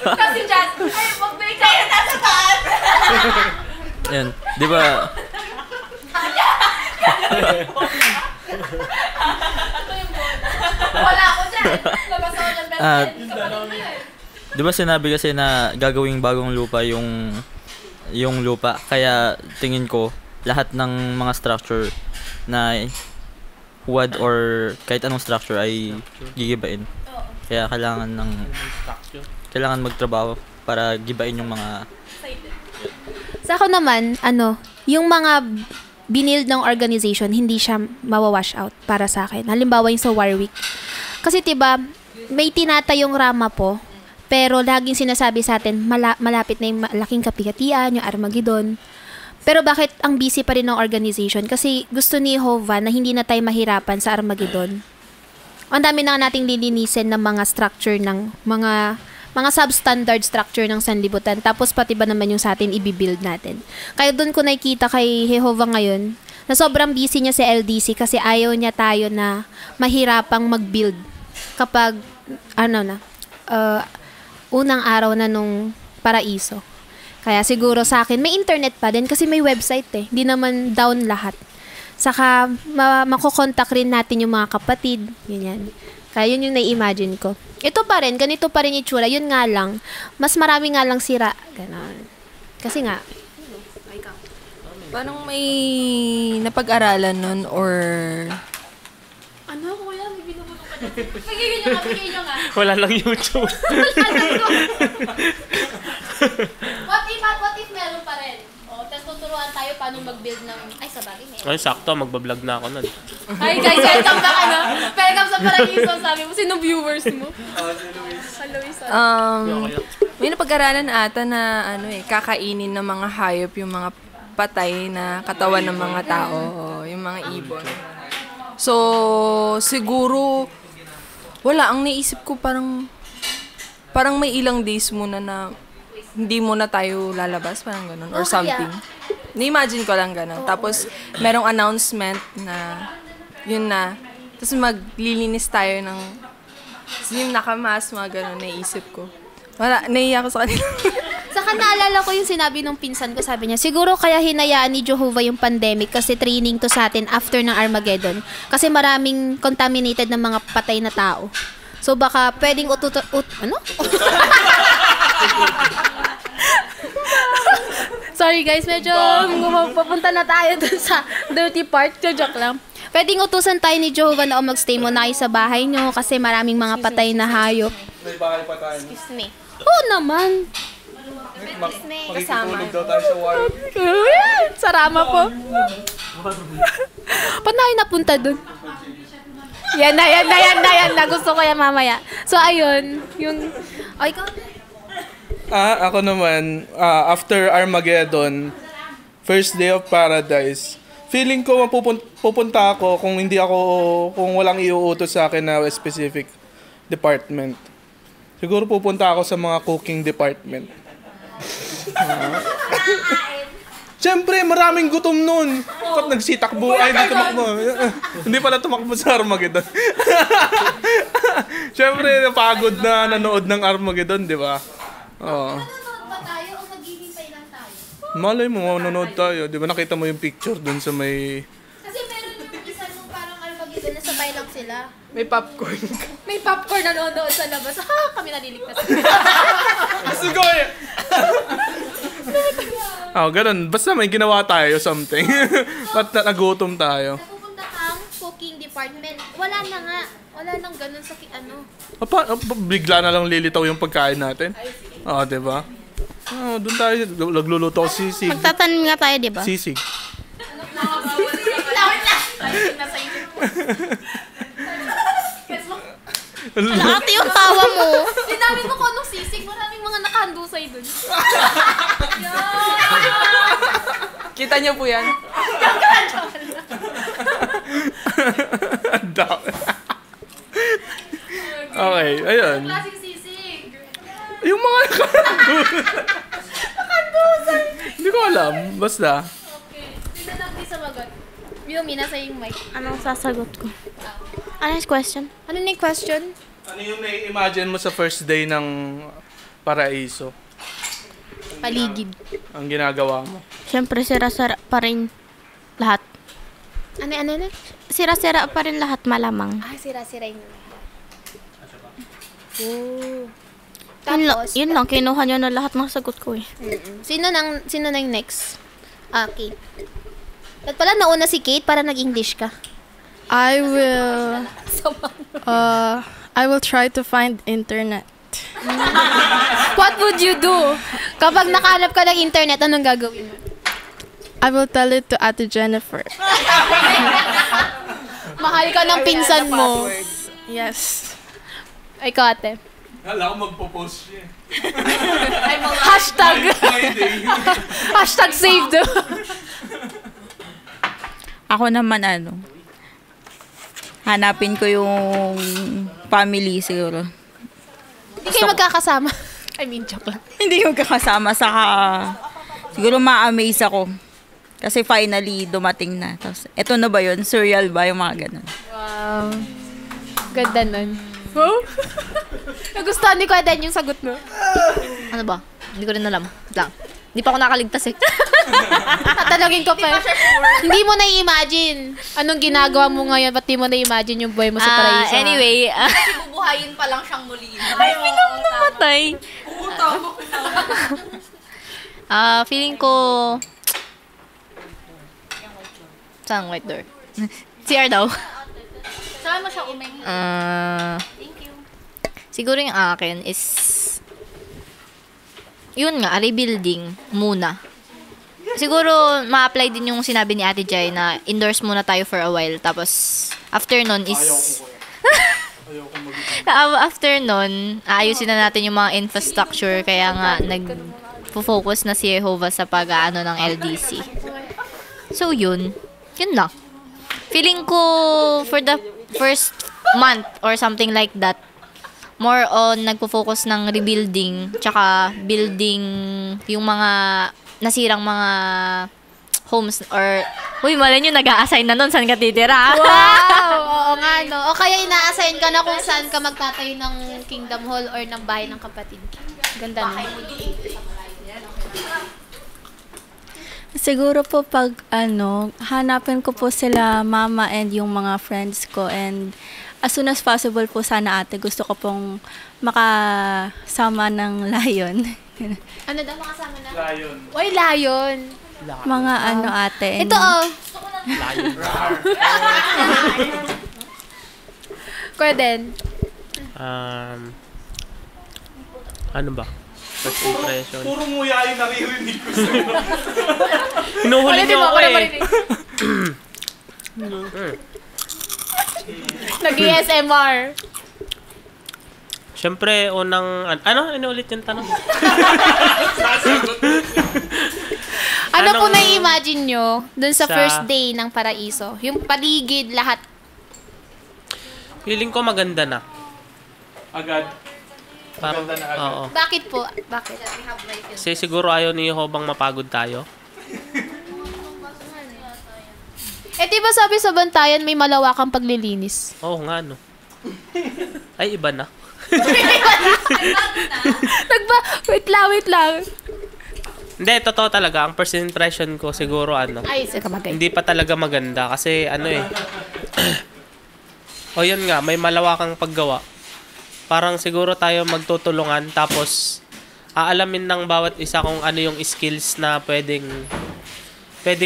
S3: Kasi dyan, ay, magbalik kayo nasa taas.
S4: Yan, di ba?
S3: Wala ako dyan. Labas ako dyan, best
S4: Di ba sinabi kasi na gagawing bagong lupa yung lupa, kaya tingin ko lahat ng mga structure na huwad or kahit anong structure ay gigibain. Kaya kailangan magtrabaho para gibain yung mga...
S1: Sa ako naman, yung mga binild ng organization, hindi siya mawawash out para sa akin. Halimbawa yung sa Warwick. Kasi 'di ba, may tinatayong Rama po, pero laging sinasabi sa atin, malapit na yung malaking kapigatian, yung Armageddon. Pero bakit ang busy pa rin ng organization? Kasi gusto ni Jehovah na hindi na tayo mahirapan sa Armageddon. Ang dami na nating lilinisin ng mga structure ng mga substandard structure ng sanlibutan. Tapos pati ba naman yung sa atin ibibuild natin. Kaya doon ko nakikita kay Jehovah ngayon na sobrang busy niya sa LDC kasi ayaw niya tayo na mahirapang mag-build kapag unang araw na nung paraiso. Kaya siguro sa akin, may internet pa din kasi may website eh. Hindi naman down lahat. Saka, makokontak rin natin yung mga kapatid. Ganyan. Kaya yun yung na-imagine ko. Ito pa rin, ganito pa rin itsura. Yun nga lang, mas marami nga lang sira. Ganon. Kasi nga,
S10: parang may napag-aralan nun or...
S1: Ano? Kuya, may binubulong ka na. Pagigil nyo nga.
S5: Wala lang YouTube.
S1: What if meron pa rin? O, tapos tuturuan tayo paano mag-build ng... Ay, sa bagay meron.
S5: Ay, sakto. Magbablog na ako nun.
S1: Hi guys, welcome back welcome sa Paraiso. Sabi mo, sino viewers mo? Luis.
S10: May napag-aralan ata na kakainin ng mga hayop yung mga patay na katawan ng mga tao, yung mga ibon. So, siguro wala, ang naisip ko parang may ilang days muna na hindi muna tayo lalabas, parang ganun, or something. Na-imagine ko lang ganun. Tapos, merong announcement na, yun na. Tapos, maglilinis tayo ng, yung nakamas, mga ganun, naisip ko. Wala, naiiyak ko sa kanila.
S1: Saka naalala ko yung sinabi nung pinsan ko, sabi niya, siguro kaya hinayaan ni Jehovah yung pandemic kasi training to sa atin after ng Armageddon. Kasi maraming contaminated na mga patay na tao. So, baka pwedeng ano? Sorry guys, medyo papunta na tayo dun sa dirty part. Joke lang. Pwedeng utusan tayo ni Jehovah na magstay muna kayo sa bahay nyo kasi maraming mga patay na hayop.
S2: May bahay pa tayo.
S1: Excuse me. Oo naman.
S2: Makikitulog daw tayo sa Warwick.
S1: Sa Rama po. Paano tayo napunta dun? Yan na. Gusto ko yan mamaya. So, ayun. Yung... Ay, ikaw?
S2: Ako naman, after Armageddon, first day of paradise, feeling ko pupunta ako kung walang iuutos sa akin na specific department. Siguro pupunta ako sa mga cooking department. Siyempre, maraming gutom nun. Ba't nagsitakbo? Ay, hindi tumakbo. Hindi pala tumakbo sa Armageddon. Siyempre, napagod na nanood ng Armageddon, di ba? Oo.
S1: Nanonood ba tayo o naghihintay lang tayo?
S2: Malay mo, manonood tayo. Di ba nakita mo yung picture dun sa may...
S1: Kasi meron yung isa nung parang Armageddon na sabay lang sila.
S10: May popcorn.
S1: May popcorn na nanonood sa labas. Kami naliligtas.
S2: Gusto ko eh! Ganun. Basta may ginawa tayo something. Ba't nagutom tayo?
S1: Napupunta kang cooking department. Wala na nga. Wala nang ganun sa
S2: Bigla na lang lilitaw yung pagkain natin. Diba? Doon tayo. Nagluluto ako sisig.
S7: Magtatanim nga tayo, diba?
S2: Sisig.
S7: Nakati yung tawa mo.
S1: Sinabi mo ko nung sisig, maraming mga nakahandusay dun.
S10: Kita niyo po yan?
S2: Okay, ayun.
S1: Klaseng sisig.
S2: Yung mga nakandusay. Hindi ko alam. Basta.
S1: Okay. Sino natin sa magot? Yumi, nasa yung mic.
S7: Anong sasagot ko? Ano yung question?
S1: Ano na yung question?
S2: Ano yung nai-imagine mo sa first day ng paraiso?
S1: Paligid.
S2: Ang ginagawa mo?
S7: Siyempre, sira-sira pa rin lahat.
S1: Ano?
S7: Sira-sira pa rin lahat, malamang.
S1: Sira-sira yung lahat.
S7: Yun lang, kinuha niyo na lahat ng sagot ko eh.
S1: Sino na yung next? Kate. Ba't pala nauna si Kate para nag-English ka?
S6: I will try to find internet.
S1: What would you do? Kapag nakahanap ka ng internet, anong gagawin mo?
S6: I will tell it to Ate Jennifer.
S1: Mahal ka ng pinsan mo.
S6: Yes.
S1: Ikaw, ate.
S2: Hala ko magpo-post siya.
S1: Hashtag. Hashtag saved.
S8: Ako naman hanapin ko yung family siguro.
S1: Hindi kayo magkakasama. I mean, joke lang.
S8: Hindi yung kakasama, saka siguro ma-amaze ako. Kasi finally, dumating na. Tapos, eto na ba yun? Surreal ba yung mga ganun?
S1: Wow. Ganda nun. Wow. Nagustuhan ni Kuya Dan yung sagot mo.
S9: Ano ba? Hindi ko rin alam. Wait lang. Hindi pa ako nakaligtas eh.
S1: Tatanungin ko pa. Hindi mo na-imagine anong ginagawa mo ngayon, ba't di mo na-imagine yung buhay mo sa paraiso?
S9: Anyway.
S3: Kasi bubuhayin pa lang siyang muli.
S9: Ay, bilang namatay. Feeling ko... Saan white door? CR daw.
S3: Saan mo siya umingi? Thank you.
S9: Siguro yung akin is... Yun nga, rebuilding muna. Siguro, ma-apply din yung sinabi ni Ate Jai na indoors muna tayo for a while. Tapos, after nun is... after nun, aayusin na natin yung mga infrastructure. Kaya nga, nag-focus na si Jehovah sa pag-ano ng LDC. So, yun. Yun lang. Feeling ko, for the first month or something like that, more on nagpo-focus ng rebuilding, tsaka building yung mga nasirang mga homes or... Uy, malay nyo, nag-a-assign na nun, saan ka titira?
S1: Wow! Oo nga, no? O kaya ina-assign ka na kung saan ka magtatayo ng Kingdom Hall or ng bahay ng kapatid. Ganda no?
S11: Siguro po pag hanapin ko po sila mama and yung mga friends ko, and as soon as possible po sana ate, gusto ko pong makasama ng Lion.
S1: Ano daw makasama na?
S2: Lion.
S1: Uy, Lion.
S11: Mga ate.
S1: Ito
S5: Lion.
S1: Kuya Den.
S5: Ano ba? First impression.
S2: Puro nguya yung naririnig ko sa'yo.
S5: Hinuhuli niyo ako eh.
S1: Nag-ESMR.
S5: Siyempre, unang... Ano ulit yung tanong?
S1: Ano po na-imagine nyo dun sa
S5: Sa-
S1: first day ng Paraiso? Yung paligid, lahat.
S5: Feeling ko maganda na.
S2: Agad.
S5: Parang,
S2: Maganda na agad.
S5: oo.
S1: Bakit po? Bakit?
S5: Kasi siguro ayaw ni Jehovah mapagod tayo.
S1: Di ba sabi sa bantayan may malawakang paglilinis?
S5: Oo nga, no. Ay, iba na.
S1: Wait lang.
S5: Hindi, totoo talaga. Ang first impression ko siguro
S1: Ay, sa kamagay.
S5: hindi pa talaga maganda. Kasi o yun nga, may malawakang paggawa. Parang siguro tayo magtutulungan. Tapos, aalamin ng bawat isa kung ano yung skills na pwedeng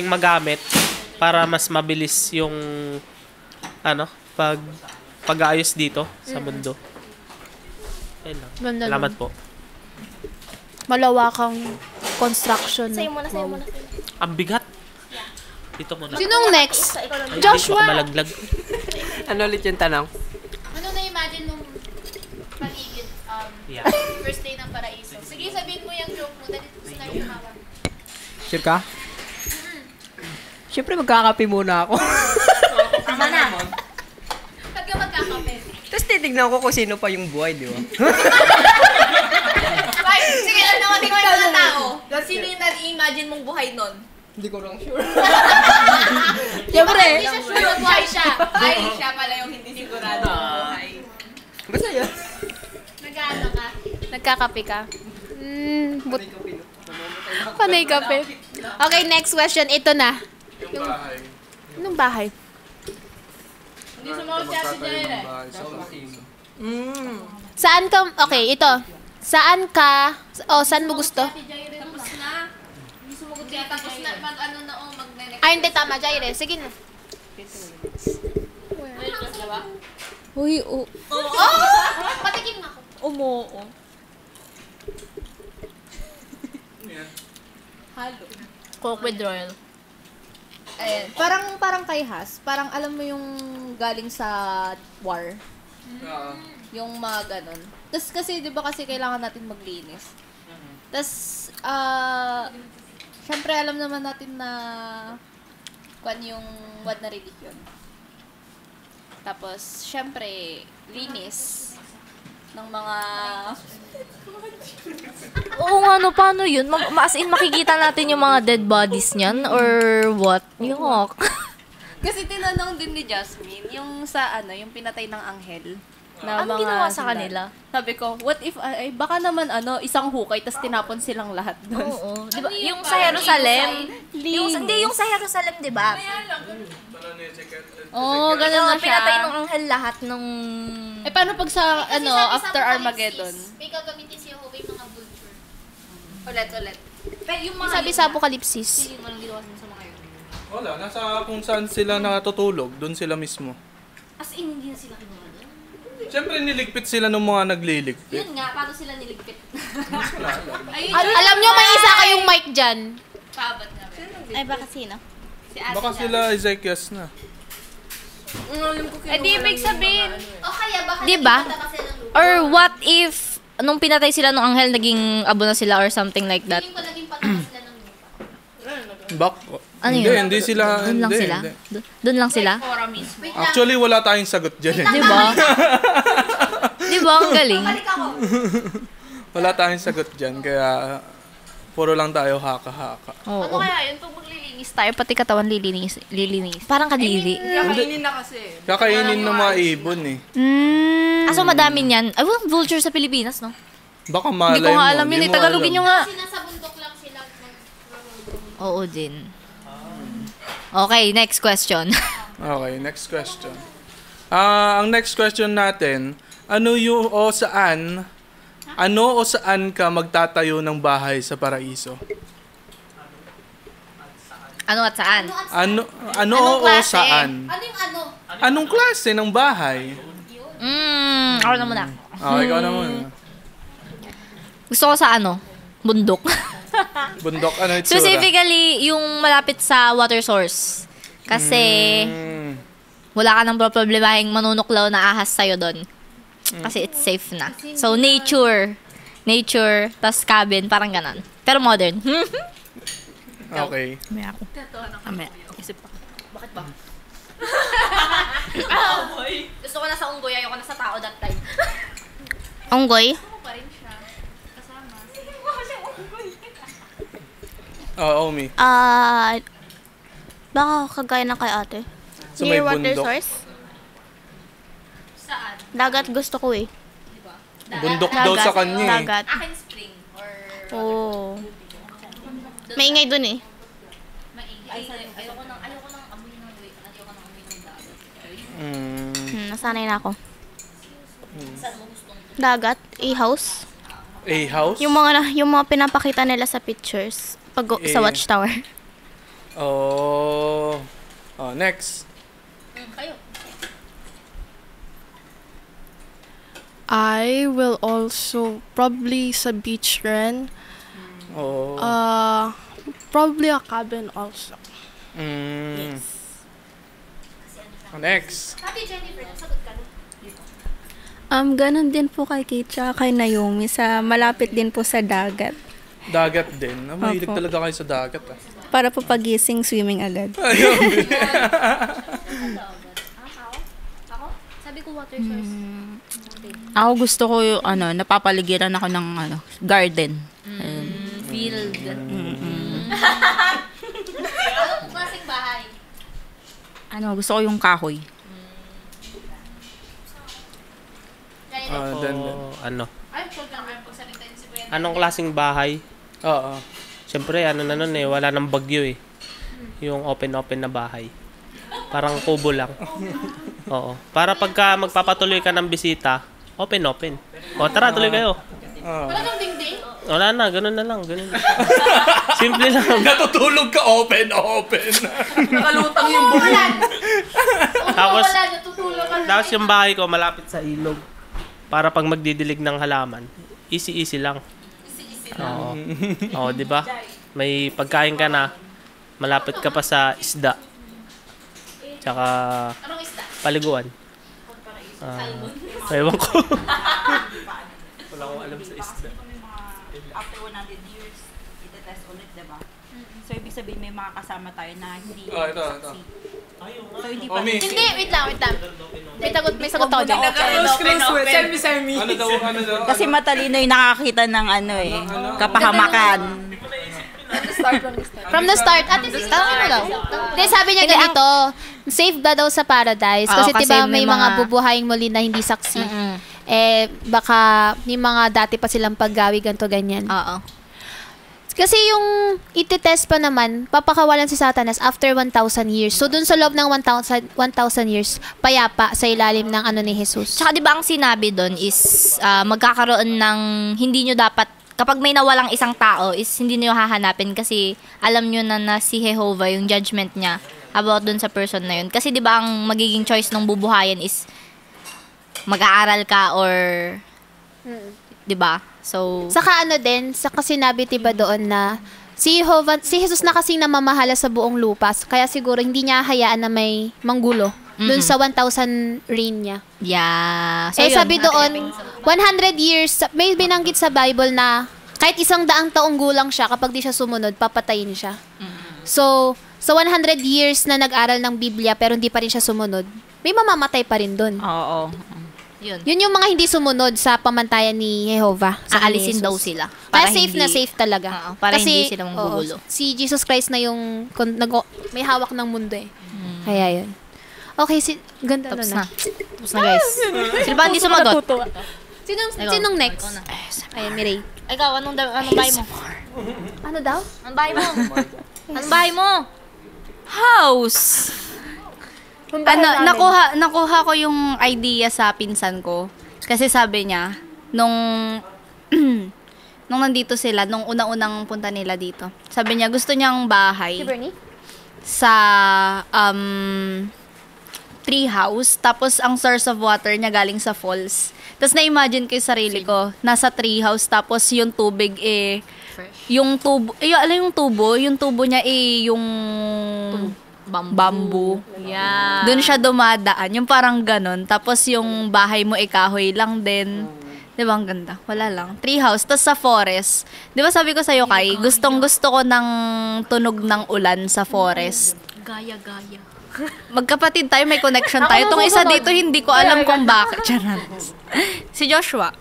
S5: magamit para mas mabilis yung pag-aayos dito sa mundo. Ayun lang.
S1: Ganda
S5: Salamat
S1: nun.
S5: po.
S1: Malawakang construction.
S7: Sa'yo muna.
S5: Ang bigat. Dito muna.
S1: Sinong next?
S5: Ay, hindi
S1: Joshua!
S5: pa malaglag.
S12: Ano ulit yung tanong?
S1: Ano na-imagine nung paligid
S5: Yeah.
S1: first day ng Paraiso? Sige, sabihin mo yung joke mo. Dali sila yung hawak.
S12: Sure ka? Siyempre magkakape muna ako.
S1: Tama na. Ba't ka magkakape?
S12: Tapos titignan ko kung sino pa yung buhay, di ba?
S3: Ay, sige, natin ko yung mga tao. Sino yung nag-imagine mong buhay nun?
S12: Hindi ko lang sure.
S1: Siyempre.
S3: Hindi siya sure na buhay siya. Ay, siya pala yung hindi sigurado ng buhay.
S12: Basta yun.
S1: Nag-ano ka? Nagkakape ka? Panay kape. Okay, next question. Ito na.
S2: Yung bahay.
S1: Anong bahay?
S3: Hindi sumagot siya si Jair eh.
S1: Saan ka, okay, ito. Saan ka, saan mo gusto?
S3: Tapos na. Hindi sumagot siya. Tapos na, mag-ano na o, mag-next.
S1: Ay, hindi, tama, Jaire. Sige na.
S11: Uy,
S1: Oh! Patikim ako.
S11: umuo.
S1: Halo.
S9: Coke with Royal.
S3: Ayan. Parang kay Has, parang alam mo yung galing sa war. Yung mga ganon. Tapos kasi, di ba kasi kailangan natin maglinis. Tapos, syempre alam naman natin na yung wad na religion. Tapos, syempre, linis ng mga...
S9: Oo nga, no, paano yun? As in, makikita natin yung mga dead bodies niyan or what? Yuck.
S3: Kasi tinanong din ni Jasmine, yung sa yung pinatay ng anghel. Na
S9: Anong
S3: mga
S9: ginawa sa
S3: sandal.
S9: kanila?
S3: Sabi ko, what if, baka naman isang hukay, tas tinapon silang lahat doon.
S9: Oo. Diba, yung sa Jerusalem, yung sa Jerusalem, di ba?
S3: Oo, ganun na siya.
S9: Pinatay ng anghel lahat nung...
S3: paano pag sa, after Armageddon?
S1: May gagamitin si Jehovah yung mga vulture.
S3: Ulit.
S9: Pero yung
S1: Sabi sa Apocalypse.
S2: Wala, nasa kung saan sila natutulog, doon sila mismo.
S9: As in, hindi na sila kinuha doon?
S2: Siyempre, niligpit sila ng mga nagliligpit.
S9: Yun nga, paano sila niligpit?
S1: Alam nyo, may isa kayong mic dyan.
S3: Paabot nga.
S7: Ay, baka sino?
S2: Baka sila Ezekias na.
S3: Di ibig sabihin.
S1: O kaya baka
S9: Diba? Or what if, nung pinatay sila ng anghel, naging abo na sila or something like that?
S1: feeling ko naging patama sila ng lupa.
S9: Ano
S2: hindi,
S9: yun?
S2: hindi sila.
S9: Doon lang
S2: hindi,
S9: sila?
S2: hindi.
S9: Doon lang sila?
S2: Actually, wala tayong sagot dyan.
S9: Diba? Diba? Ang galing.
S2: Wala tayong sagot dyan, kaya puro lang tayo haka-haka.
S9: Oo.
S3: Kaya yun, pag maglilinis tayo, pati katawan lilinis.
S9: Parang kadiri.
S10: Kakainin na kasi.
S2: Kakainin ng mga ibon eh.
S9: So madami niyan. Ay, walang vulture sa Pilipinas, no?
S2: Baka malay
S3: Hindi ko nga
S2: mo,
S3: alam yun.
S2: hindi mo
S3: Tagalogin nyo
S2: alam.
S3: nga.
S1: Kasi nasa bundok lang sila.
S9: Oo din. Okay, next question.
S2: Okay, next question. Ang next question natin, ano o saan ka magtatayo ng bahay sa paraiso?
S9: Ano at saan?
S2: Ano
S1: Anong
S2: o
S1: klase?
S2: saan?
S1: Ano yung ano?
S2: Anong klase ng bahay?
S9: Ako na muna.
S2: Okay, ikaw na muna.
S9: Gusto ko sa bundok.
S2: Bundok, ano itsura?
S9: Specifically, yung malapit sa water source. Kasi, wala ka nang problemahin manunuklaw na ahas sa'yo doon. Kasi it's safe na. So, nature, tas cabin, parang ganon. Pero modern.
S2: Okay.
S8: May ako. Isip pa.
S9: Bakit ba? Gusto ko na sa unggoy, ayoko na sa tao that time.
S7: Onggoy?
S2: Omi.
S7: Baka kagaya ng kay ate.
S2: So, may
S7: Near water
S2: bundok.
S7: source?
S9: Saan?
S7: Dagat gusto ko eh.
S2: Bundok daw sa kanya eh.
S7: Dagat.
S9: Akin spring. Or...
S7: Oo. Maingay dun eh.
S9: Ayoko nang amoy ng dagat.
S7: Nasanay na ako. Dagat, A-house.
S2: A-house?
S7: Yung mga pinapakita nila sa pictures pag sa Watchtower.
S2: Oh, next.
S9: Kayo.
S6: I will also probably sa beach rin.
S2: Oh.
S6: Probably a cabin also.
S2: Next.
S1: Ate Jennifer, sagot ka na.
S11: Ganun din po kay Kate tsaka kay Naomi sa malapit din po sa dagat.
S2: Dagat din. Mahilig
S11: Opo.
S2: talaga kayo sa dagat ah.
S11: Para po pagising, swimming agad.
S2: Ayun.
S1: Ako? Sabi ko water source.
S8: Ako gusto ko yung, napapaligiran ako ng, garden.
S9: Field.
S1: Anong klaseng bahay?
S8: Gusto ko yung kahoy.
S2: Then.
S5: Anong klaseng bahay?
S2: Oo.
S5: Siyempre, wala nang bagyo eh. Yung open na bahay. Parang kubo lang. Oo. Para pagka magpapatuloy ka ng bisita, open. O, tara, tuloy kayo.
S1: Wala nang dingding?
S5: Wala na, ganun na lang. Simple lang.
S2: Natutulog ka open.
S10: Nakalutang yung buhok.
S5: Tapos yung bahay ko malapit sa ilog. Para pag magdidilig ng halaman, easy lang. Oo, di ba? May pagkain ka na, malapit ka pa sa isda. Tsaka paliguan. Ewan ko. Wala akong alam sa isda.
S8: After 100 years, itetest ulit, diba? So, ibig sabihin may mga kasama tayo na hindi
S2: ito.
S8: So, hindi pa.
S1: Hindi, wait lang. May sagot ako dyan.
S10: Semi.
S2: Ano daw?
S8: Kasi matalino yung nakakita ng kapahamakan.
S1: From the start. Ate, tanongin mo daw. Hindi, sabi niya ganito, safe ba daw sa paradise? Kasi diba may mga bubuhaing muli na hindi saksi. Baka may mga dati pa silang paggawi, ganito, ganyan.
S9: Oo.
S1: Kasi yung ititest pa naman, papakawalan si Satanas after 1,000 years. So, dun sa loob ng 1,000 years, payapa sa ilalim ng ni Jesus.
S9: Tsaka diba ang sinabi doon is magkakaroon ng hindi nyo dapat, kapag may nawalang isang tao, is hindi nyo hahanapin kasi alam nyo na si Jehovah, yung judgment niya about dun sa person na yun. Kasi diba ang magiging choice ng bubuhayan is mag-aaral ka or diba? So,
S1: saka saka sinabi diba doon na si Jesus na kasing namamahala sa buong lupa. Kaya siguro hindi niya hayaan na may manggulo doon sa 1,000 reign niya.
S9: Yeah. So,
S1: sabi doon, 100 years, may binanggit sa Bible na kahit 100 taong gulang siya, kapag di siya sumunod, papatayin siya. So, sa 100 years na nag-aral ng Biblia pero hindi pa rin siya sumunod, may mamamatay pa rin doon.
S8: Oo.
S1: Yun yung mga hindi sumunod sa pamantayan ni Jehovah.
S9: Aalisin daw sila.
S1: Kaya safe na safe talaga.
S9: Para
S1: kasi,
S9: hindi sila manggugulo.
S1: Si Jesus Christ na yung may hawak ng mundo eh. Kaya yun. Okay, ganda
S9: Tapos
S1: na.
S9: Tapos na guys. Sino ba hindi sumagot?
S1: Sinong next? Ayan, Mireille.
S9: Ikaw, anong bahay mo?
S1: Ano daw?
S9: Anong bahay mo? Anong bahay mo?
S3: House. Nakuha ko yung idea sa pinsan ko. Kasi sabi niya, nung nandito sila, nung unang-unang punta nila dito, sabi niya, gusto niyang bahay sa tree house. Tapos, ang source of water niya galing sa falls. Tapos, na-imagine ko yung sarili ko, nasa tree house, tapos yung tubig yung tubo, alam yung tubo? Yung tubo niya yung bamboo.
S9: Yeah.
S3: Doon siya dumadaan. Yung parang ganon. Tapos yung bahay mo kahoy lang din. Di ba ang ganda? Wala lang. Tree house. Tapos sa forest. Di ba sabi ko sa'yo, Kai, gustong-gusto ko ng tunog ng ulan sa forest.
S9: Gaya-gaya.
S3: Magkapatid tayo, may connection tayo. Itong isa dito, hindi ko alam kung bakit. Si Joshua.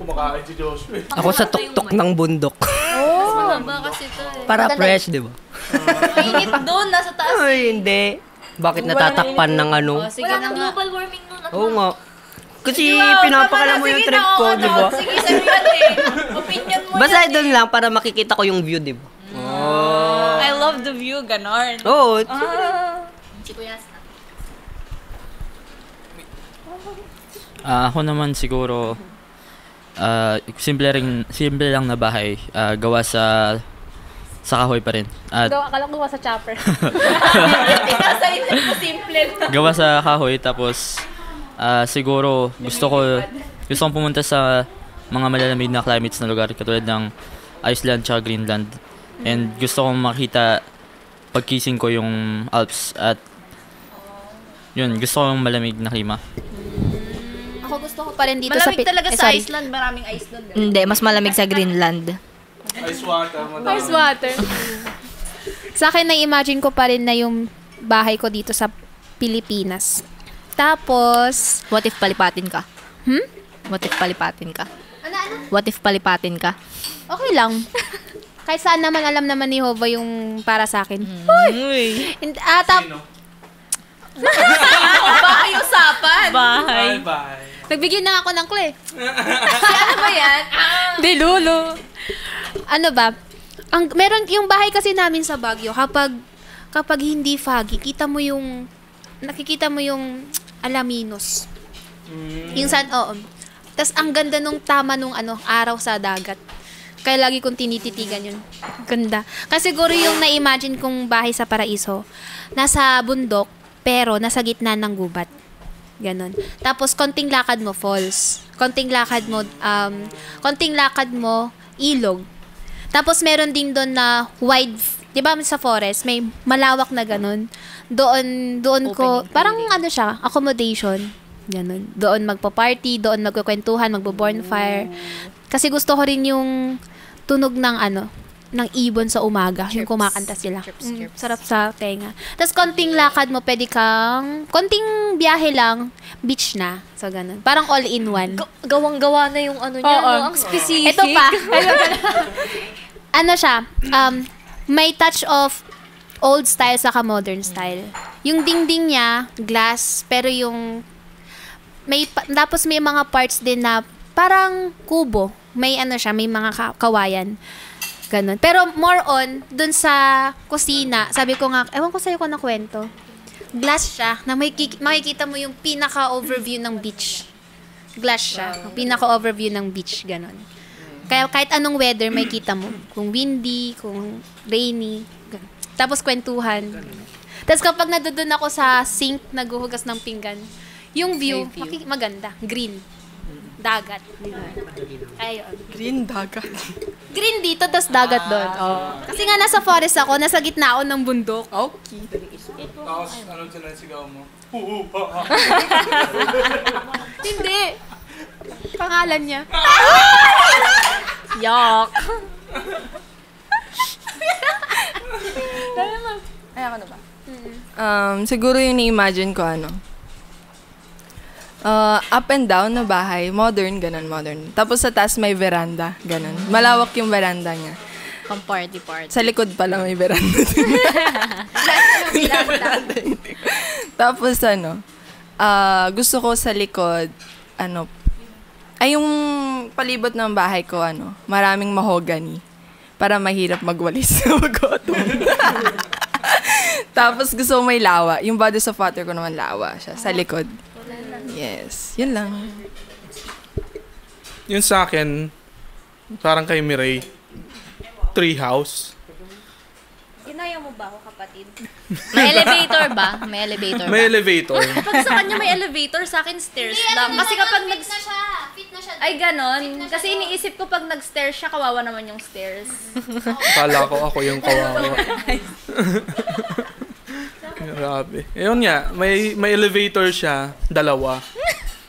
S2: Kumakain si Joshua.
S12: Ako sa tuktok ng bundok.
S3: Kasi ito
S12: Para fresh, di ba?
S3: Mainit doon, nasa taas.
S12: Ay, hindi. Bakit natatakpan ng ano?
S3: Sige na nga.
S9: Global warming nun.
S12: Oo nga. Kasi pinapakala mo yung trip ko, di ba?
S3: Sige, sabihan Opinion mo
S12: Basta doon lang para makikita ko yung view, di ba?
S3: I love the view, ganon.
S12: Oo.
S4: Ako naman siguro simple lang na bahay, gawa sa kahoy pa rin.
S1: Akala ko sa chopper.
S4: Gawa sa kahoy, tapos siguro gusto kong pumunta sa mga malalamig na climates na lugar katulad ng Iceland tsaka Greenland. And gusto kong makita pagkising ko yung Alps at yun, gusto kong malamig na klima.
S1: Ako gusto ko pa rin dito
S3: malamig
S1: sa
S3: talaga sa Iceland, maraming Iceland.
S9: Hindi, mas malamig sa Greenland.
S2: Ice water.
S1: Ice water. Sa akin, na-imagine ko pa rin na yung bahay ko dito sa Pilipinas. Tapos,
S9: What if palipatin ka? What if palipatin ka? What if palipatin ka?
S1: Okay lang. Kahit saan naman, alam naman ni Jehovah yung para sa akin.
S3: Bahay usapan.
S2: Bye-bye.
S1: Nagbigyan na ako ng clue.
S3: Ano ba yan?
S1: Di, Lolo. Ano ba? Meron yung bahay kasi namin sa Baguio, kapag hindi foggy, nakikita mo yung alaminos. Yung tas ang ganda nung tama nung araw sa dagat. Kaya lagi kong tinititigan yun. Ganda. Kasi siguro yung na-imagine kong bahay sa Paraiso, nasa bundok, pero nasa gitna ng gubat. Ganon. Tapos, konting lakad mo, falls. Konting lakad mo, ilog. Tapos, meron din doon na di ba sa forest, may malawak na ganun. Doon ko, parang ano siya, accommodation. Ganun. Doon magpa-party, doon magkukwentuhan, magbo-bonfire. Kasi gusto ko rin yung tunog ng ng ibon sa umaga, yung kumakanta sila. Sarap sa tenga. Tapos konting lakad mo, pwede kang, konting biyahe lang, beach na. So, ganun. Parang all-in-one.
S9: Gawang-gawa na yung niya, no? Ang specific.
S1: Ito pa. Ano siya, may touch of old style saka modern style. Yung dingding niya, glass, pero yung, tapos may mga parts din na parang kubo. May siya, may mga kawayan. Ganun. Pero more on, dun sa kusina, sabi ko nga, ewan ko sa'yo ko na kwento. Glass siya, na makikita mo yung pinaka-overview ng beach. Glass siya, pinaka-overview ng beach, ganun. Kaya kahit anong weather, makikita mo. Kung windy, kung rainy. Ganun. Tapos kwentuhan. Tapos kapag nadudun ako sa sink, naghuhugas ng pinggan, yung view, maganda. Green. Dagat. Ayun.
S10: Green dagat.
S1: Green dito, tas dagat doon. Kasi nga nasa forest ako, nasa gitna ako ng bundok.
S10: Okay.
S2: Tapos, ano sinasigaw mo?
S1: Hindi. Pangalan niya.
S9: Yuck.
S10: Ay, ako na ba? Siguro yung ni-imagine ko up and down na bahay, modern. Tapos sa taas may veranda, ganun. Malawak yung veranda niya.
S9: Pang party.
S10: Sa likod pala may veranda. Tapos gusto ko sa likod, ay yung palibot ng bahay ko, maraming mahogany. Para mahirap magwalis sa magotong. Tapos gusto ko may lawa. Yung bodies of water ko naman lawa siya, sa likod. Yes, yun lang.
S2: Yun sa akin, parang kay Miray, tree house.
S9: Ginaya mo ba ako, kapatid? May elevator ba? May elevator
S2: May elevator.
S3: Pag sa kanya may elevator, sa akin stairs lang. Kasi kapag
S7: Fit na siya.
S3: Ay, ganon. Kasi iniisip ko pag nag-stairs siya, kawawa naman yung stairs.
S2: Kala ko ako yung kawawa. Grabe. Ayun nga, may elevator siya, dalawa.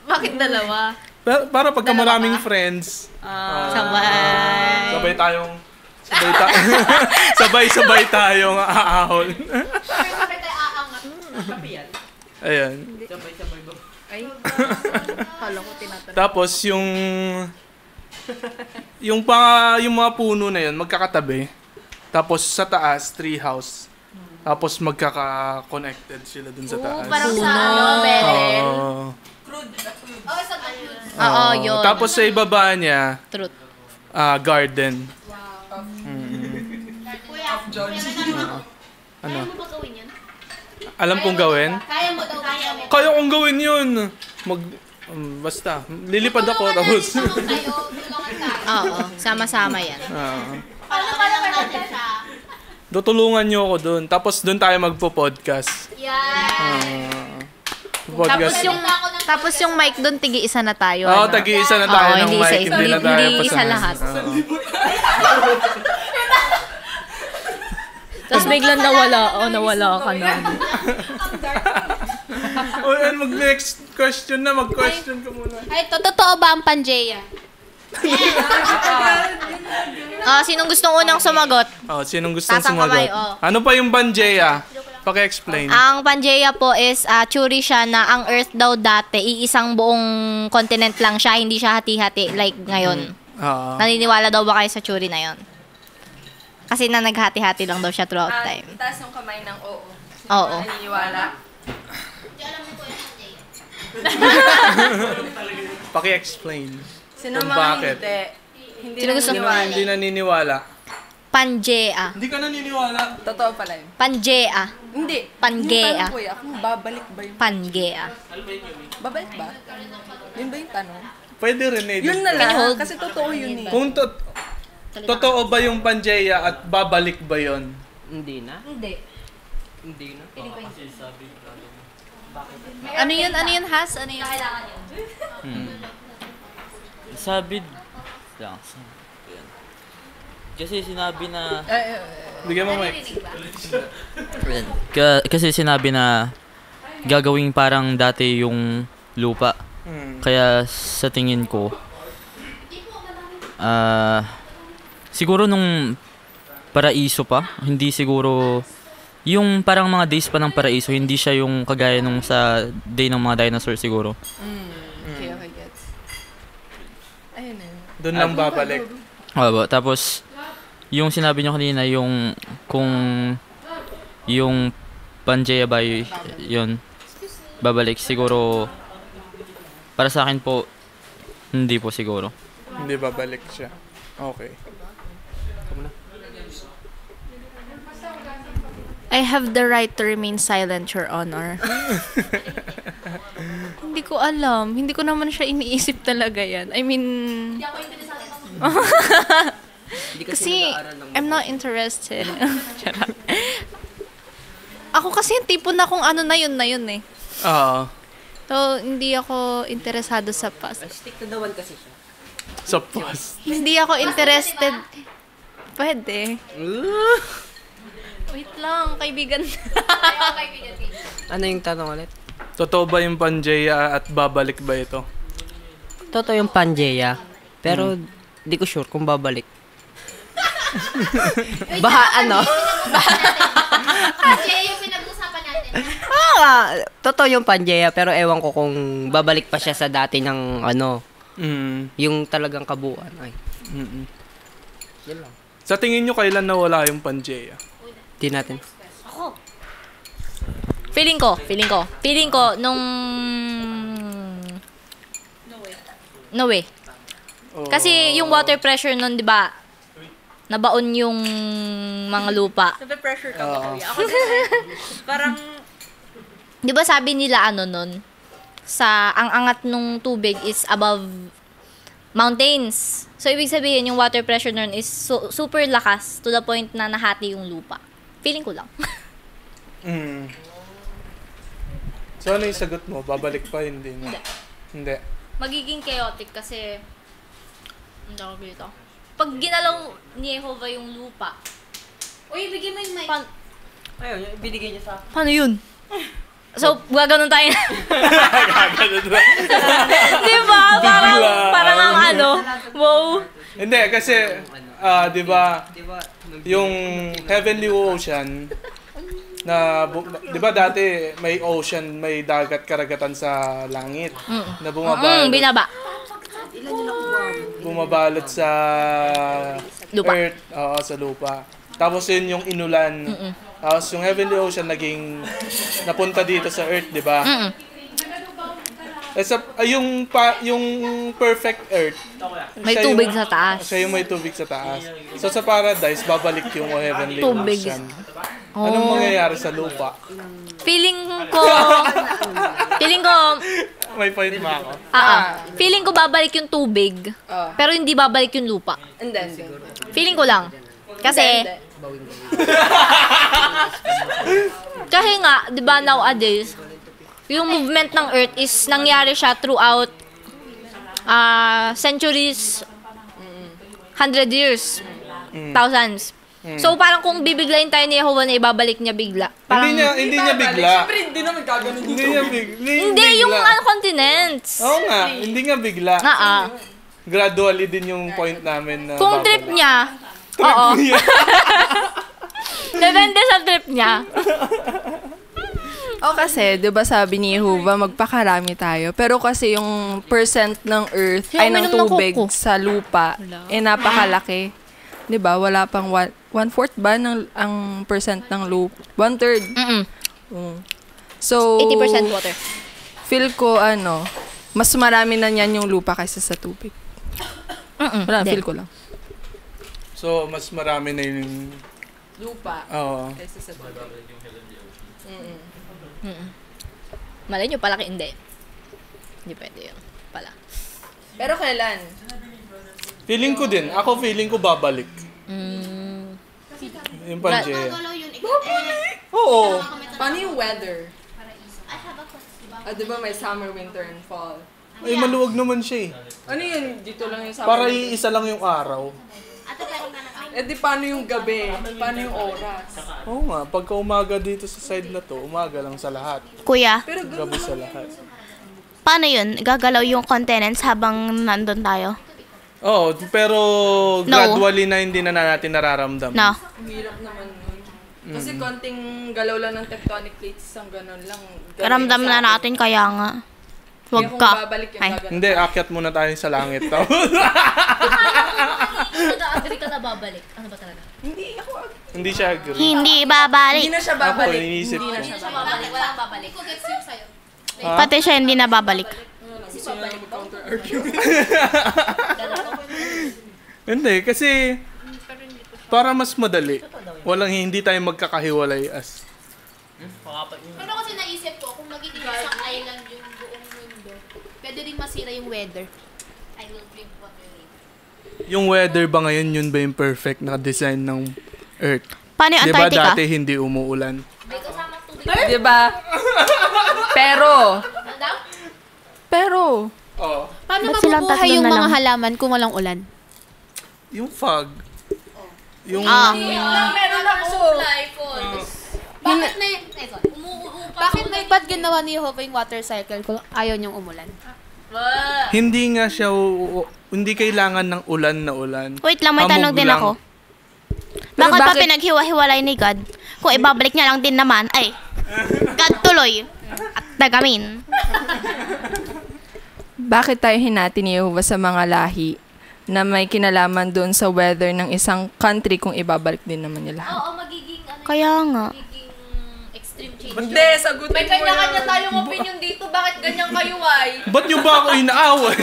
S3: Bakit dalawa?
S2: Para pagka maraming friends.
S9: Sabay
S2: Sabay tayong aahon.
S7: Sabay tayo aangat.
S2: Ayan. Tapos yung mga puno na yun, magkakatabi. Tapos sa taas, tree house. Tapos magkaka-connected sila dun sa taas.
S3: Parang sa Bethel.
S9: Oo, yun.
S2: Tapos sa ibaba niya,
S9: Truth.
S2: Garden.
S7: Kaya mo ba gawin yun?
S2: Alam kong gawin?
S7: Kaya mo daw.
S2: Kaya kong gawin yun! Basta, lilipad ako tapos.
S9: Oo, sama-sama yan.
S7: Paano natin siya?
S2: Tutulungan niyo ako doon. Tapos doon tayo magpo-podcast.
S3: Tapos yung mic doon, tigi-isa na tayo.
S2: Oo, tagi-isa na tayo ng mic. Hindi na tayo
S9: Hindi isa
S2: pasahan.
S9: lahat. Tapos biglang nawala ka na.
S2: Mag-next question na. Mag-question ka muna.
S1: Ay, totoo ba ang Pangeia?
S9: Sinong gustong unang sumagot?
S2: Sinong gustong
S9: Tatangkamay,
S2: sumagot? Ano pa yung Pangeia? Paki-explain.
S9: Ang Pangaea po is theory siya na ang Earth daw dati, iisang buong continent lang siya, hindi siya hati-hati like ngayon. Naniniwala daw ba kayo sa theory na yon? Kasi na naghati-hati lang daw siya throughout time.
S10: Itaas yung kamay ng oo.
S9: Oo.
S10: Naniniwala.
S2: Paki-explain.
S10: Sino
S2: Kung
S10: mga
S2: bakit?
S10: hindi
S9: Sino gusto?
S10: naniniwala?
S2: Hindi naniniwala.
S9: Pangaea.
S2: Hindi ka naniniwala.
S10: Totoo pala yun.
S9: Pangaea.
S10: Hindi.
S9: Pangaea.
S10: Yung tanong ko kung babalik ba yun?
S9: Pangaea.
S10: Babalik ba? Yun ba yung tanong?
S2: Pwede rin eh.
S10: Yun na lang. Kasi totoo yun eh.
S2: Kung totoo ba yung Pangaea at babalik ba yun?
S12: Hindi na.
S9: Hindi.
S12: Hindi na.
S3: Ano yun, Has? Ano yun?
S4: Sabi lang. Kasi sinabi na
S2: Bigyan mo mic.
S4: Kasi sinabi na gagawing parang dati yung lupa. Kaya sa tingin ko, siguro nung paraiso pa, hindi siguro, yung parang mga days pa ng paraiso, hindi siya yung kagaya nung sa day ng mga dinosaur siguro.
S10: Okay, gets. Ayun na.
S2: Doon lang babalik.
S4: Tapos, yung sinabi nyo kanina, yung kung yung Pangaea ba yun, babalik, siguro, para sa akin po, hindi po siguro.
S2: Hindi babalik siya. Okay.
S3: I have the right to remain silent, Your Honor. Hindi ko alam. Hindi ko naman siya iniisip talaga yan. I mean... kasi, I'm not interested. Ako kasi yung tipo na kung ano na yun eh. So, hindi ako interesado sa past.
S12: Stick to the one kasi siya.
S2: Sa past.
S3: Hindi ako interested. Pwede. Wait lang, kaibigan.
S12: Ano yung tanong ulit?
S2: Totoo ba yung Pangaea at babalik ba ito?
S12: Totoo yung Pangaea, pero di ko sure kung babalik.
S7: Pangaea yung pinag-usapan natin.
S12: Totoo yung Pangaea, pero ewan ko kung babalik pa siya sa dati ng yung talagang kabuuan. Yan lang.
S2: Sa tingin nyo, kailan nawala yung Pangaea?
S12: Di natin.
S9: Feeling ko, nung... No way. Kasi yung water pressure nun, di ba, nabaon yung mga lupa.
S3: Nape-pressure ka ba, kuya? Ako parang...
S9: Di ba sabi nila nun, ang angat nung tubig is above mountains. So, ibig sabihin, yung water pressure nun is super lakas to the point na nahati yung lupa. Feeling ko lang.
S2: So, ano yung sagot mo? Babalik pa? Hindi.
S9: Magiging chaotic kasi, ang tawag dito. Pag ginalaw ni Jehovah yung lupa,
S7: Uy, bigyan mo yung mic.
S12: Ayun, binigay niya sa...
S9: Paano yun? So, gaganon tayo. Di ba? Parang ang wow.
S2: Hindi, kasi, di ba, yung heavenly ocean, di ba dati may ocean, may dagat, karagatan sa langit, na bumabalot. Bumabalot sa
S9: lupa.
S2: earth, sa lupa. Tapos yun yung inulan. Tapos yung heavenly ocean naging napunta dito sa earth, di ba? Yung perfect earth,
S9: may tubig sa taas.
S2: Siya yung may tubig sa taas. So sa paradise, babalik yung heavenly ocean. Anong mangyayari sa lupa?
S9: Feeling ko
S2: may point mo ako.
S9: Feeling ko babalik yung tubig. Pero hindi babalik yung lupa.
S10: And then,
S9: Feeling ko lang. Kasi nga, 'di ba, nowadays, yung movement ng earth is nangyari siya throughout centuries, 100 years, thousands. So parang kung bibiglayin tayo ni Jehovah na ibabalik niya bigla. Parang
S2: Hindi niya bigla.
S10: Siyempre, hindi naman gaganon dito.
S9: Hindi yung continents.
S2: Oo nga, hindi nga bigla. Gradually din yung point namin na
S9: Kung trip niya, depende sa trip niya.
S10: Kasi, di ba sabi ni Jehovah, magpakarami tayo. Pero kasi yung percent ng earth, ng tubig sa lupa, napakalaki. Di ba? Wala pang 1/4 ba ang percent ng lupa? 1/3. So,
S9: 80% water.
S10: Feel ko, mas marami na niyan yung lupa kaysa sa tubig. Wala, feel ko lang.
S2: So, mas marami na yung
S10: lupa kaysa sa tubig.
S9: Malay nyo, palaki hindi. Hindi pwede yun. Pala.
S10: Pero kailan?
S2: Feeling ko din. Ako feeling ko babalik. Yung Pangaea. Oo.
S10: Paano yung weather? Di ba may summer, winter, and fall?
S2: Ay, maluwag naman siya eh.
S10: Ano yun? Dito lang yung summer?
S2: Para iisa lang yung araw.
S10: Eh di paano yung gabi? Paano yung oras?
S2: Oo nga, pagka umaga dito sa side na to, umaga lang sa lahat.
S7: Kuya,
S2: Gabi sa lahat.
S7: paano yun? Gagalaw yung continents habang nandun tayo?
S2: Oo, pero
S7: No.
S2: gradually na hindi na natin nararamdaman.
S7: No.
S10: Ang hirap naman nun. Kasi konting galaw lang ng tectonic plates, isang ganun lang.
S7: Ramdam na natin kaya nga. Huwag
S10: Kaya
S7: ka.
S10: kung babalik yung
S7: Ay.
S10: gagawin.
S2: Hindi, akyat muna tayo sa langit. Tapos,
S9: Nag-agree ka na babalik. Ano ba talaga?
S2: hindi siya agree.
S7: Hindi babalik.
S10: Hindi na siya
S2: Ako,
S10: babalik.
S2: iniisip ko.
S10: Hindi na siya babalik.
S9: Babalik, walang babalik. Ko gets yung sa'yo.
S2: Ha?
S7: Pati siya hindi na babalik.
S2: Hindi, kasi para mas madali. Hindi tayo magkakahiwalay as.
S1: Pero kasi naisip ko, kung magiging isang island yung buong mundo, pwede rin masira yung weather.
S9: I will drink water later.
S2: Yung weather ba ngayon, yun ba yung perfect na design ng Earth?
S7: Paano yung
S2: Di ba
S7: Antarctica?
S2: dati hindi umuulan?
S10: Di ba? Pero,
S2: Oo.
S1: Paano
S7: Ba't silang
S1: mabubuhay
S7: tatlo
S1: yung
S7: na
S1: mga
S7: lang?
S1: halaman kung walang ulan?
S2: Yung fog. Yung...
S10: meron ako.
S1: Bakit may... Bakit may ba't ginawa ni Jehovah yung water cycle kung ayaw niyong umulan?
S2: Hindi nga siya... hindi kailangan ng ulan na ulan.
S7: Wait lang, may
S2: Hamog
S7: tanong din
S2: lang.
S7: ako. Bakit pa pinaghiwa-hiwalay ni God? Kung ibabalik niya lang din naman, ay, God tuloy. At dagamin.
S10: Bakit tayo hinati ni Jehovah sa mga lahi na may kinalaman doon sa weather ng isang country kung ibabalik din naman nila?
S9: Oo, magiging ano,
S7: Kaya nga.
S9: magiging extreme change.
S10: Hindi, sagutin
S8: May
S10: mo
S8: kanya-kanya
S10: yun.
S8: tayong opinion dito. Bakit ganyan kayo, ay?
S2: Ba't yung ba ako inaaway?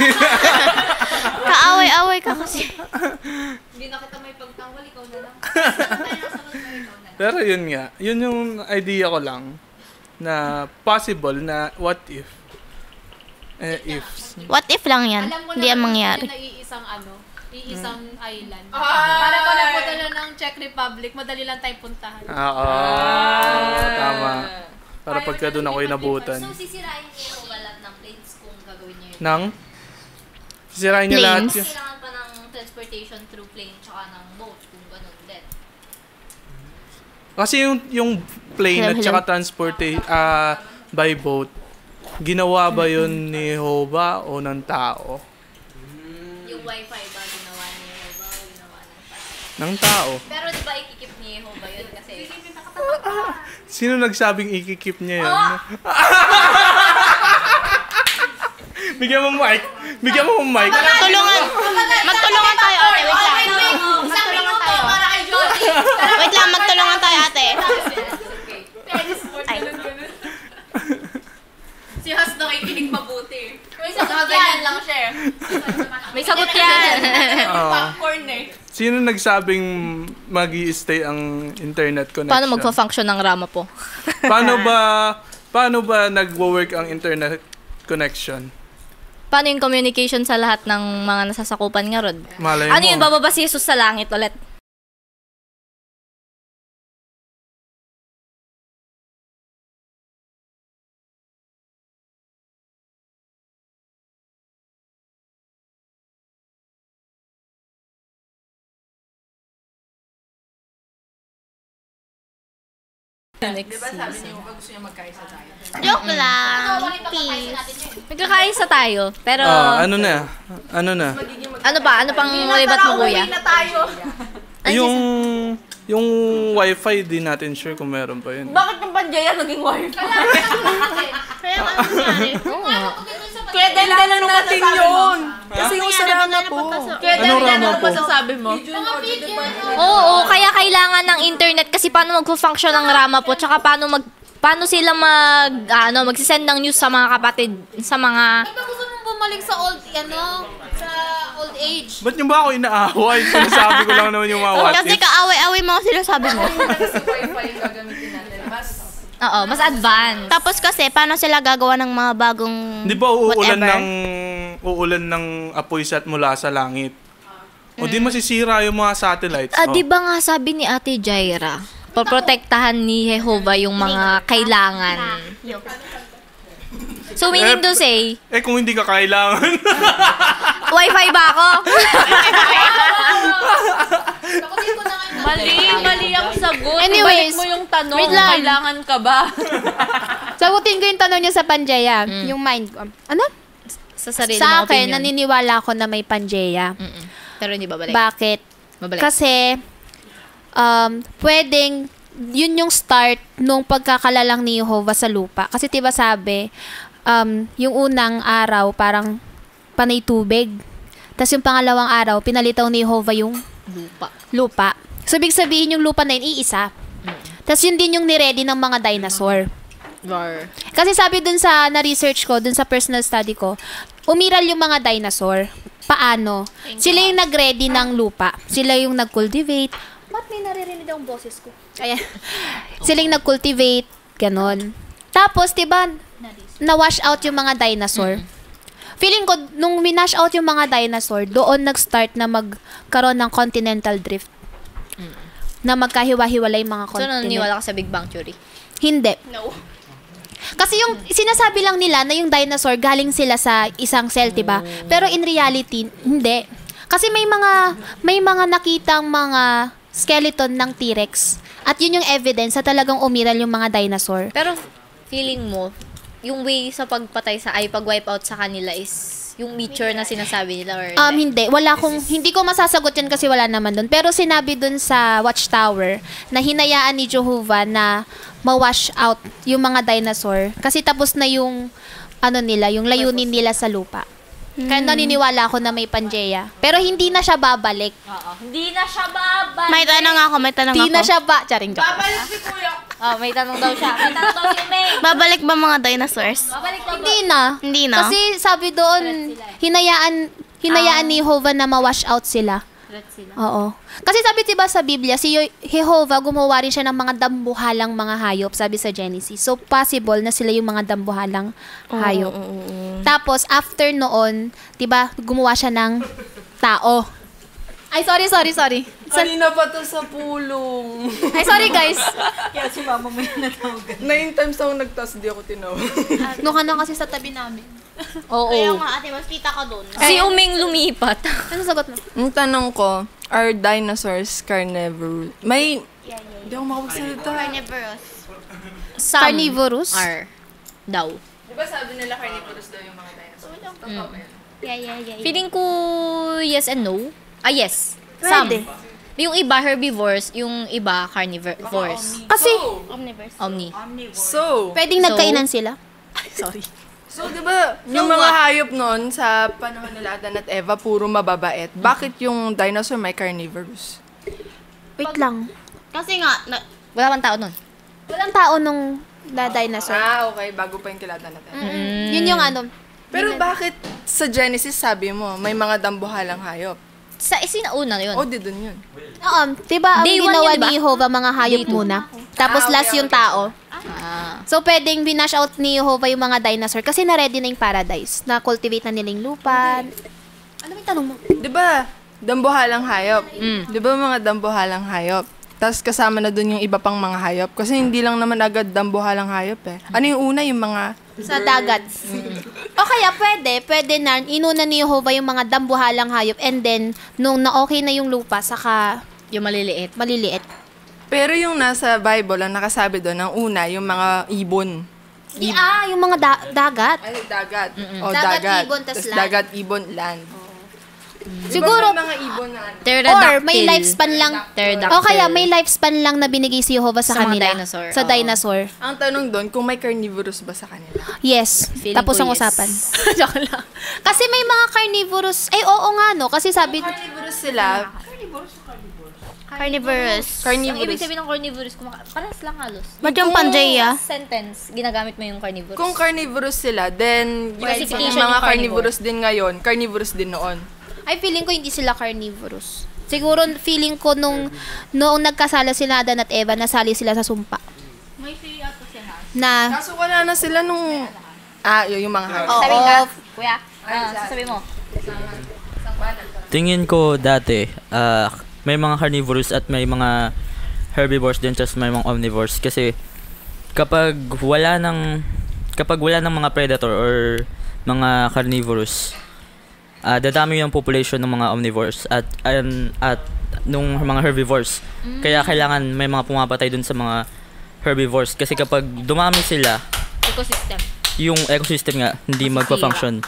S7: Kaaway-away ka kasi.
S9: Hindi na kita may pagtawal, ikaw na lang.
S2: Pero yun nga. Yun yung idea ko lang. Na possible na what if. Ifs.
S7: What if lang yan?
S1: Alam ko
S7: Hindi yan mangyari.
S1: na iisang iisang island. Para ko lang punta na ng Czech Republic, madali lang tayong puntahan.
S2: Oo. Tama. Para pagka doon ako inabutan.
S9: So, sisirain niyo yung lahat ng planes kung gagawin niyo yun?
S2: Nang? Sisirain niya lahat
S7: Planes?
S2: yun.
S9: Kailangan pa ng transportation through plane tsaka ng boat kung ganun din.
S2: Kasi yung plane at
S7: Hello,
S2: saka by boat, ginawa ba yun ni Jehovah o ng tao?
S9: Yung wifi ba ginawa ni Jehovah o ginawa
S2: Ng tao.
S9: Pero di ba ikikip ni Jehovah yun kasi...
S2: Sino nagsabing ikikip niya yun? Bigyan mo mic. Bigyan mo mic.
S7: Magtulungan tayo, ate. Wait lang.
S9: Isang minuto para kay Jody.
S7: Wait lang, magtulungan tayo, ate. Ay.
S9: Si Has daw ikinig mabuti. May sagot yan lang siya.
S3: May sagot yan.
S9: Popcorn eh.
S2: Sino nagsabing mag-i-stay ang internet connection?
S3: Paano magfa-function ng rama po?
S2: Paano ba nagwo-work ang internet connection?
S3: Paano yung communication sa lahat ng mga nasasakupan nga ron?
S2: Malay
S3: Ano
S2: mo.
S3: yun, bababa si Jesus sa langit ulit? Next season.
S7: Joke lang. Peace.
S3: Nagkakaisa tayo, pero...
S2: Ano na?
S3: Ano pa? Ano pang libat mo, kuya?
S2: Yung wifi, di natin sure kung meron pa yun.
S8: Bakit yung Panjaya naging wifi?
S7: Kaya nga nangyari.
S8: Kaya dala lang natin yun.
S10: Kasi yung sarama po.
S8: Kaya
S2: Anong
S8: dala
S2: rama
S8: lang
S2: po?
S8: masasabi mo.
S3: Oo, kaya kailangan ng internet kasi paano magfo-function ng rama po, tsaka paano sila magsisend ng news sa mga kapatid, sa mga...
S1: Ikaw gusto mong bumalik sa old age.
S2: Ba't yung ba ako inaaway? Sinasabi ko lang naman yung mga what
S7: Kasi
S2: ifs.
S7: kaaway-away mga sinasabi mo.
S3: Oo, mas advanced.
S7: Tapos kasi, paano sila gagawa ng mga bagong
S2: Di ba uulan
S7: whatever?
S2: uulan ng apoy set mula sa langit? O di masisira yung mga satellites.
S3: Di ba nga sabi ni Ate Jaira, poprotektahan ni Jehovah yung mga kailangan. So, meaning to say,
S2: kung hindi ka kailangan.
S3: wifi ba ako?
S1: Tapos yung
S3: Mali ang sagot.
S1: Anyways,
S3: Balik mo yung tanong,
S1: wait lang.
S3: kailangan ka ba?
S1: Sagutin ko yung tanong niya sa Pangeya. Yung mind ko. Ano?
S3: Sa sarili
S1: Sa
S3: mong
S1: akin,
S3: opinion.
S1: naniniwala ako na may Pangeya.
S3: Pero hindi babalik.
S1: Bakit?
S3: Babalik.
S1: Kasi, pwedeng, yun yung start nung pagkakalalang ni Jehovah sa lupa. Kasi diba sabi, yung unang araw, parang panay tubig. Tapos yung pangalawang araw, pinalitaw ni Jehovah yung lupa. So, ibig sabihin yung lupa na yun, iisa. Tapos yun din yung niready ng mga dinosaur. Kasi sabi dun sa na-research ko, dun sa personal study ko, umiral yung mga dinosaur. Paano? Sila yung nag-ready ng lupa. Sila yung nag-cultivate. Ba't may naririnig ang boses ko? Ayan. Sila yung nag-cultivate. Ganon. Tapos, diba, na-wash out yung mga dinosaur. Feeling ko, nung minash out yung mga dinosaur, doon nag-start na magkaroon ng continental drift. Na magkahiwa-hiwalay mga
S3: So,
S1: continent.
S3: naniniwala ka sa Big Bang Theory?
S1: Hindi. No. Kasi yung sinasabi lang nila na yung dinosaur galing sila sa isang cell, 'di ba? Pero in reality, hindi. Kasi may mga nakitang mga skeleton ng T-Rex. At yun yung evidence sa talagang umiral yung mga dinosaur.
S3: Pero feeling mo, yung way sa pagpatay pag-wipe out sa kanila is yung meteor na sinasabi nila or
S1: Hindi. Hindi ko masasagot yan kasi wala naman dun. Pero sinabi dun sa Watchtower na hinayaan ni Jehovah na ma-wash out yung mga dinosaur. Kasi tapos na yung, yung layunin nila sa lupa. Kaya naniniwala ako na may Pangeya. Pero hindi na siya babalik.
S3: Hindi na siya babalik.
S7: May tanong ako.
S1: Hindi na siya Charing joke.
S3: Babalik si Kuya. May tanong daw siya. May tanong daw si May.
S7: Babalik ba mga dinosaurs?
S3: Babalik daw.
S1: Hindi na. Kasi sabi doon, hinayaan ni Jehovah na ma-wash out sila. Oo. Kasi sabi diba sa Biblia, si Jehovah gumawa rin siya ng mga dambuhalang mga hayop, sabi sa Genesis. So, possible na sila yung mga dambuhalang hayop. Tapos, after noon, diba, gumawa siya ng tao. Ay, sorry.
S10: Kanina pa to sa pulong.
S1: Ay, sorry guys.
S8: Kaya si mama mo yung natawagan.
S10: 9 times ako nagtas, di ako tinawag.
S1: No ka na kasi sa tabi namin.
S7: Kaya nga ate, mas kita ka doon.
S3: Si Uming lumipat.
S1: Ano sagot mo?
S10: Ang tanong ko, are dinosaurs carnivorous? Hindi ako makapagsalita.
S7: Carnivorous.
S1: Carnivorous?
S3: Are daw.
S10: Di ba sabi nila carnivorous daw yung mga dinosaurs? Totoo ba yun?
S7: Yeah.
S3: Feeling ko yes and no. Yes.
S1: Pwede.
S3: Yung iba herbivores, yung iba carnivores.
S1: Kasi,
S7: Omniverse.
S3: Omni.
S10: So,
S1: pwedeng nagkainan sila.
S3: Sorry.
S10: So, di ba, yung mga hayop noon sa panahon nila Adan at Eva, puro mababait. Bakit yung dinosaur may carnivorous?
S1: Wait lang.
S7: Kasi nga,
S3: Wala bang tao nun?
S1: Walang tao nung dinosaur.
S10: Okay. Bago pa yung kila Adan at Eva.
S1: Yun yung
S10: Pero bakit sa Genesis sabi mo, may mga dambuhalang hayop?
S3: Sa isinauna yun.
S10: Di dun yun.
S1: Oo, diba ang
S3: Day one
S1: ginawa
S3: yun, diba?
S1: ni Jehovah mga hayop muna. Tapos last yung tao. So, pwedeng binash out ni Jehovah yung mga dinosaur kasi na-ready na yung paradise. Na-cultivate na nila yung lupa. Ano yung tanong mo?
S10: Di ba, dambuhalang hayop? Di ba mga dambuhalang hayop? Tapos kasama na dun yung iba pang mga hayop. Kasi hindi lang naman agad dambuhalang hayop eh. Ano yung una? Yung mga...
S1: Sa dagat. O kaya pwede na, inuna ni Jehovah yung mga dambuhalang hayop and then, nung na-okay na yung lupa, saka
S3: Yung maliliit.
S10: Pero yung nasa Bible, ang nakasabi doon, ang una, yung mga ibon.
S1: yung mga dagat.
S10: Ay, dagat.
S1: Dagat, ibon, tas land.
S10: Dagat, ibon, land.
S1: Siguro,
S10: Diba may mga ibon na ano?
S1: or may lifespan lang.
S3: Pterodactyl.
S1: O kaya may lifespan lang na binigay si Jehovah sa
S3: Sa mga
S1: kanila.
S3: dinosaur.
S1: Sa dinosaur.
S10: Ang tanong doon, kung may carnivorous ba sa kanila?
S1: Yes.
S3: Feeling
S1: Tapos
S3: ko
S1: ang
S3: yes.
S1: usapan. Joke lang. Kasi may mga carnivorous. Ay, oo nga, no? Kasi sabi...
S10: Carnivorous sila.
S7: carnivorous.
S3: Ang ibig sabihin ng carnivorous, parehas lang halos.
S7: Ba't yung Pangeya?
S3: Sentence, ginagamit mo yung carnivorous.
S10: Kung carnivorous sila, then yung
S3: Classification
S10: mga
S3: yung
S10: carnivorous din ngayon, carnivorous din noon.
S1: Ay, feeling ko hindi sila carnivorous. Siguro, feeling ko noong nagkasala sila Adan at Eva, nasali sila sa sumpa.
S3: May say ato siya.
S1: Na,
S10: Kaso wala na sila nung... yung mga hayop.
S1: oo,
S3: Sabi ka, kuya, sabi mo.
S4: Tingin ko dati, may mga carnivores at may mga herbivores din, tapos may mga omnivores. Kasi kapag wala ng mga predator or mga carnivores, dadami yung population ng mga omnivores at nung mga herbivores. Kaya kailangan may mga pumapatay dun sa mga herbivores kasi kapag dumami sila,
S9: Ecosystem.
S4: yung ecosystem nga hindi magpa-function.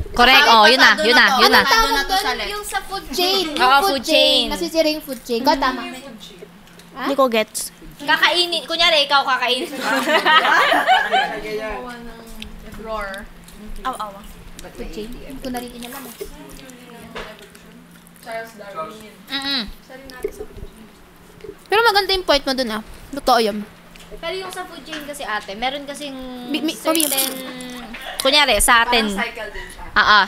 S9: Correct. Yun na.
S1: Ano tawag doon? Yung sa food chain. Yung food chain. Masisira yung food chain. Ko, tama.
S7: Hindi ko gets.
S9: Kakainin. Kunyari, ikaw kakainin.
S3: Roar.
S7: Awa.
S1: Food chain. Hindi ko na rin inalam. Pero maganda yung point mo dun Totoo yun.
S9: Pero yung sa food chain kasi ate, meron kasing
S1: certain...
S9: Kunyari, sa atin.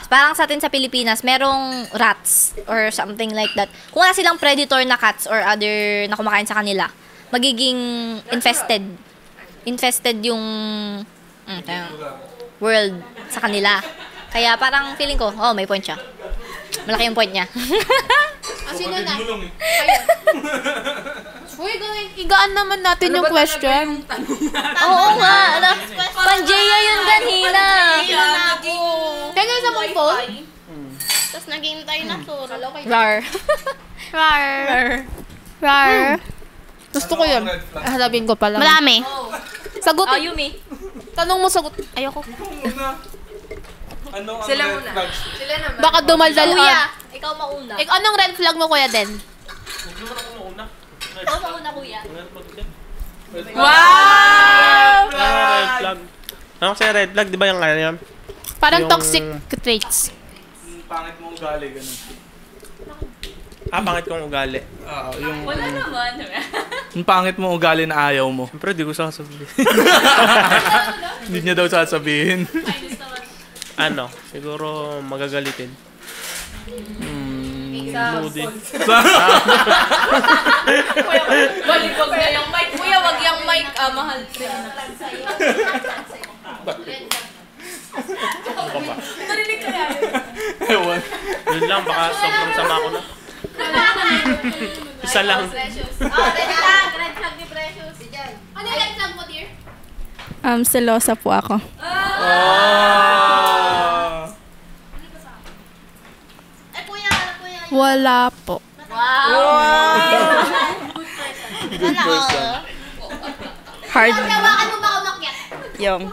S9: Parang sa atin sa Pilipinas, merong rats or something like that. Kung wala silang predator na cats or other na kumakain sa kanila, magiging infested. Infested yung world sa kanila. Kaya parang feeling ko, may point siya. Malaki yung point niya.
S1: Sino na? Ayun. Uy, igaan naman natin yung question.
S9: Oo nga. Panjeya yun kanina.
S1: Kaya sa mong phone?
S7: Tapos naging dinosaur.
S9: Rar.
S1: Rar. Gusto ko yun. Sabihin ko pala.
S7: Marami.
S1: Sagot.
S9: Yumi.
S1: Tanong mo, sagot.
S7: Ayoko.
S2: Ano ang
S10: Sila
S2: red
S10: muna.
S2: flags?
S10: Sila naman.
S1: Baka dumaldal
S9: Kuya, ikaw mauna.
S1: Anong red flag mo, Kuya Den?
S5: Huwag naman ako mauna.
S9: Ikaw mauna, kuya.
S10: Wow!
S5: Red flag. Ano kasi red flag, di ba yung kaya yan?
S1: Parang
S5: Yung-
S1: toxic traits.
S2: Pangit mo ugali, ganun.
S5: Pangit kong ugali.
S9: Wala naman.
S2: Yung pangit mo ugali na ayaw mo.
S5: Siyempre, di ko sasabihin.
S2: Hindi niya daw sasabihin.
S5: Siguro magagalitin. Moody.
S10: Wag na yung mic. Kuya, wag yung mic. Mahal din. Narinig ka yan.
S2: Ewan.
S5: Yun lang, baka sobrang sama ko na. Isa lang.
S1: Red flag ni Precious. Ano yung red flag mo, dear?
S11: Selosa po ako.
S6: Wala po.
S2: Good person.
S8: Hard.
S1: Tawakan mo ba ako makyat?
S8: Yung,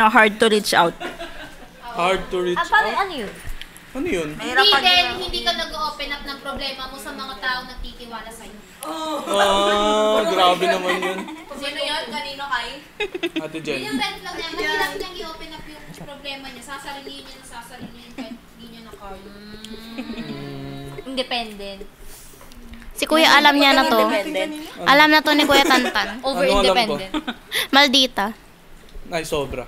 S8: hard to reach out.
S2: Hard to reach out.
S9: Ano yun?
S2: Ano yun?
S1: Hindi ka nag-open up ng problema mo sa mga taong nagtitiwala sa'yo.
S2: Grabe naman yun.
S10: Sino yun? Kanino kay?
S2: Ate Jen.
S1: Yung red flag niya, mahirap niyang i-open up yung problema niya. Sasarilihin niya kahit hindi niya nakaya.
S9: Independent.
S7: Si Kuya alam niya na to. Alam na to ni Kuya Tantan.
S9: Over-independent.
S7: Maldita.
S2: Ay, sobra.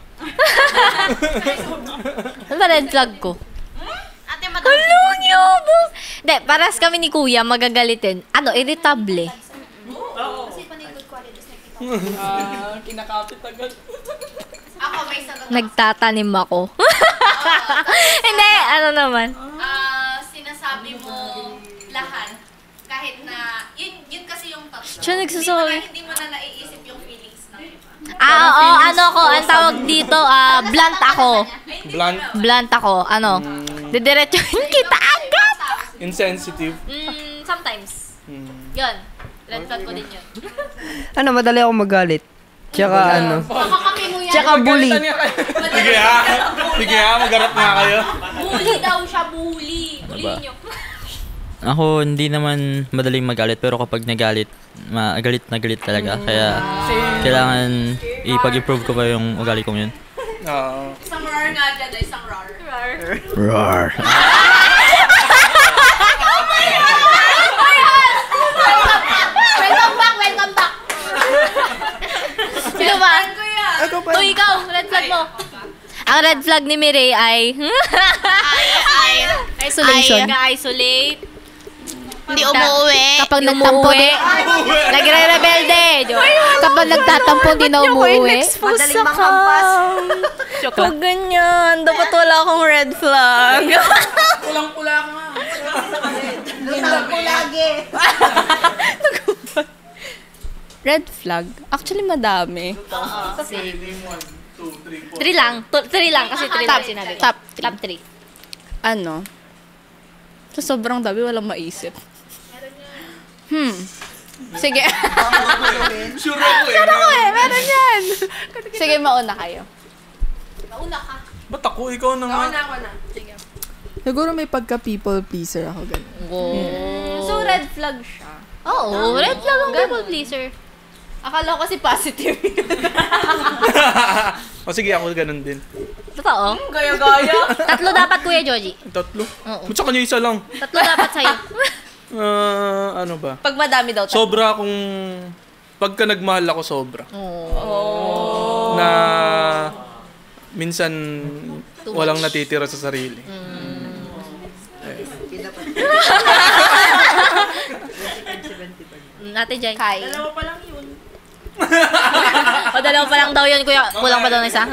S9: Ano ba red flag ko?
S7: Ate, madam.
S9: Kulong yun! Hindi, paras kami ni Kuya magagalitin. Irritable.
S10: Kinakapit agad.
S1: Ako may sagot.
S9: Nagtatanim ako. Hindi, ano naman.
S1: Sinasabi mo lahat. Kahit na, yun kasi yung top.
S9: Siya nagsasabi.
S1: Hindi mo na naiisip yung feelings na iba.
S9: Ang tawag dito, blunt ako.
S2: Blunt.
S9: Blunt ako, didiretsuhin kita agad.
S2: Insensitive.
S9: Sometimes. Yun. Red flag ko din yun.
S12: Madali ako magalit. Tsaka
S1: Kakakapi mo yan.
S12: Tsaka bully.
S2: Sige magharap nga kayo.
S9: Bully daw siya, bully. Bully nyo.
S4: Ako hindi naman madaling magalit pero kapag nagalit, galit na galit talaga. Kaya kailangan ipag-improve ko pa yung ugali kong yun.
S10: Isang roar nga dyan, isang roar.
S4: Roar.
S1: Welcome back.
S9: Sino ba? Ikaw, red flag mo. Ang red flag ni Mireille ay
S1: Isolation.
S9: Nag-isolate.
S7: Hindi umuwi.
S1: Kapag nagtampo din.
S9: Nagre-rebelde.
S1: Kapag nagtatampo, hindi na umuwi.
S8: Madaling manghampas.
S3: Huwag ganyan. Dapat wala akong red flag.
S10: Kulang-kula ka nga.
S3: Red flag? Actually, madami.
S9: 3 lang. 3 lang kasi 3 lang sinabi ko.
S3: Top
S9: Top 3.
S3: So, sobrang dami, walang maisip. Sige.
S2: Sure ako
S3: Meron yan. Sige, mauna kayo.
S2: Ba't ako? Ikaw na nga.
S10: Ako na. Sige. Siguro may pagka-people pleaser ako ganun.
S3: So, red flag siya.
S9: Oo, red flag ang people pleaser.
S3: Akala ko kasi positive.
S2: O sige, ako ganun din.
S9: Totoo?
S3: Gaya-gaya.
S9: 3 dapat, Kuya Joji.
S2: 3?
S9: Oo.
S2: Ba't sa kanya isa lang?
S9: 3 dapat sa'yo.
S2: Ano ba?
S3: Pag madami daw.
S2: Sobra akong... Pagka nagmahal ako, sobra. Na... Minsan, walang natitira sa sarili.
S9: Ate Jai.
S3: Kai.
S8: Dalawa pa lang yun.
S9: O, 2 pa lang daw yun, Kuya. Kulang pa daw na isa.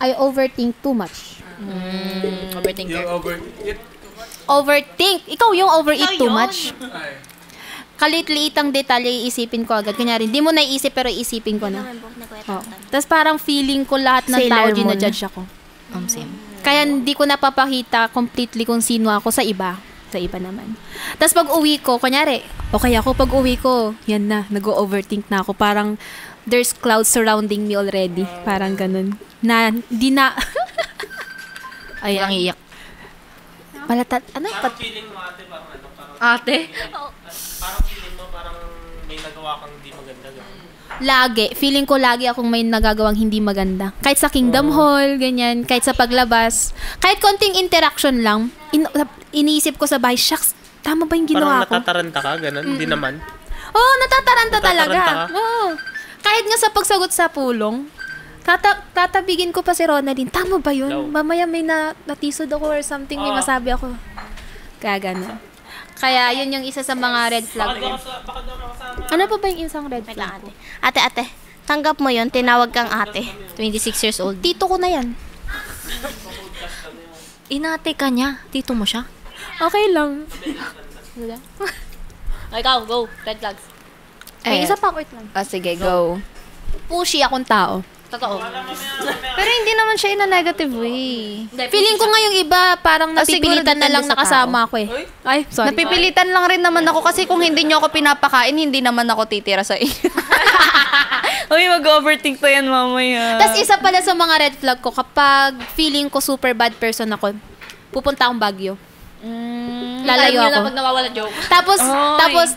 S1: I overthink too much.
S9: Overthinker.
S1: Overthink. Ikaw yung overeat too much. Kalit-liitang detalye iisipin ko agad. Kunyari, hindi mo naiisip pero iisipin ko na. Tapos parang feeling ko lahat ng tao ginajudge ako.
S9: Same.
S1: Kaya hindi ko napapakita completely kung sino ako sa iba. Sa iba naman. Tapos pag uwi ko, kunyari, okay ako pag uwi ko, yan na, nag-overthink na ako. Parang there's clouds surrounding me already. Parang ganun. Na, di na...
S9: Ayan. Iyak.
S1: Palatat, ano?
S5: Parang feeling mo ate, parang ano, parang...
S9: Ate?
S5: Parang feeling mo, parang may nagawa kang hindi maganda.
S1: Lagi. Feeling ko lagi akong may nagagawang hindi maganda. Kahit sa Kingdom Hall, ganyan. Kahit sa paglabas. Kahit konting interaction lang, iniisip ko sa bahay, shucks, tama ba yung ginawa ko?
S5: Parang natataranta ka, ganun? Hindi naman.
S1: Oo, natataranta talaga.
S5: Natataranta ka?
S1: Oo. Kahit nga sa pagsagot sa pulong, tatabigin ko pa si Ronaldin, tama ba yun?
S5: No.
S1: Mamaya may natisod ako or something, may masabi ako. Kaya gano'n. Kaya yun yung isa sa mga red flag. Ano pa ba yung isang red flag ko?
S7: Ate, tanggap mo yun, tinawag kang ate.
S9: 26 years old.
S1: Tito ko na yan.
S9: Inate ka niya. Tito mo siya.
S1: Okay lang.
S9: Ikaw, go. Red flags.
S1: May isa pa, wait lang.
S3: Sige, go.
S1: Pushy akong tao.
S9: Totoo.
S3: Pero hindi naman siya in a negative way.
S1: Feeling ko nga yung iba parang
S3: siguro
S1: napipilitan na lang
S3: depende sa
S1: nakasama ako eh. Ay, sorry.
S3: Napipilitan lang rin naman ako kasi kung hindi nyo ako pinapakain, hindi naman ako titira sa inyo. Uy, mag-overthink to yan mamaya.
S1: Tapos isa pala sa mga red flag ko, kapag feeling ko super bad person ako, pupunta akong Baguio. Lalayo ako.
S9: Pag nawawala joke.
S1: Tapos,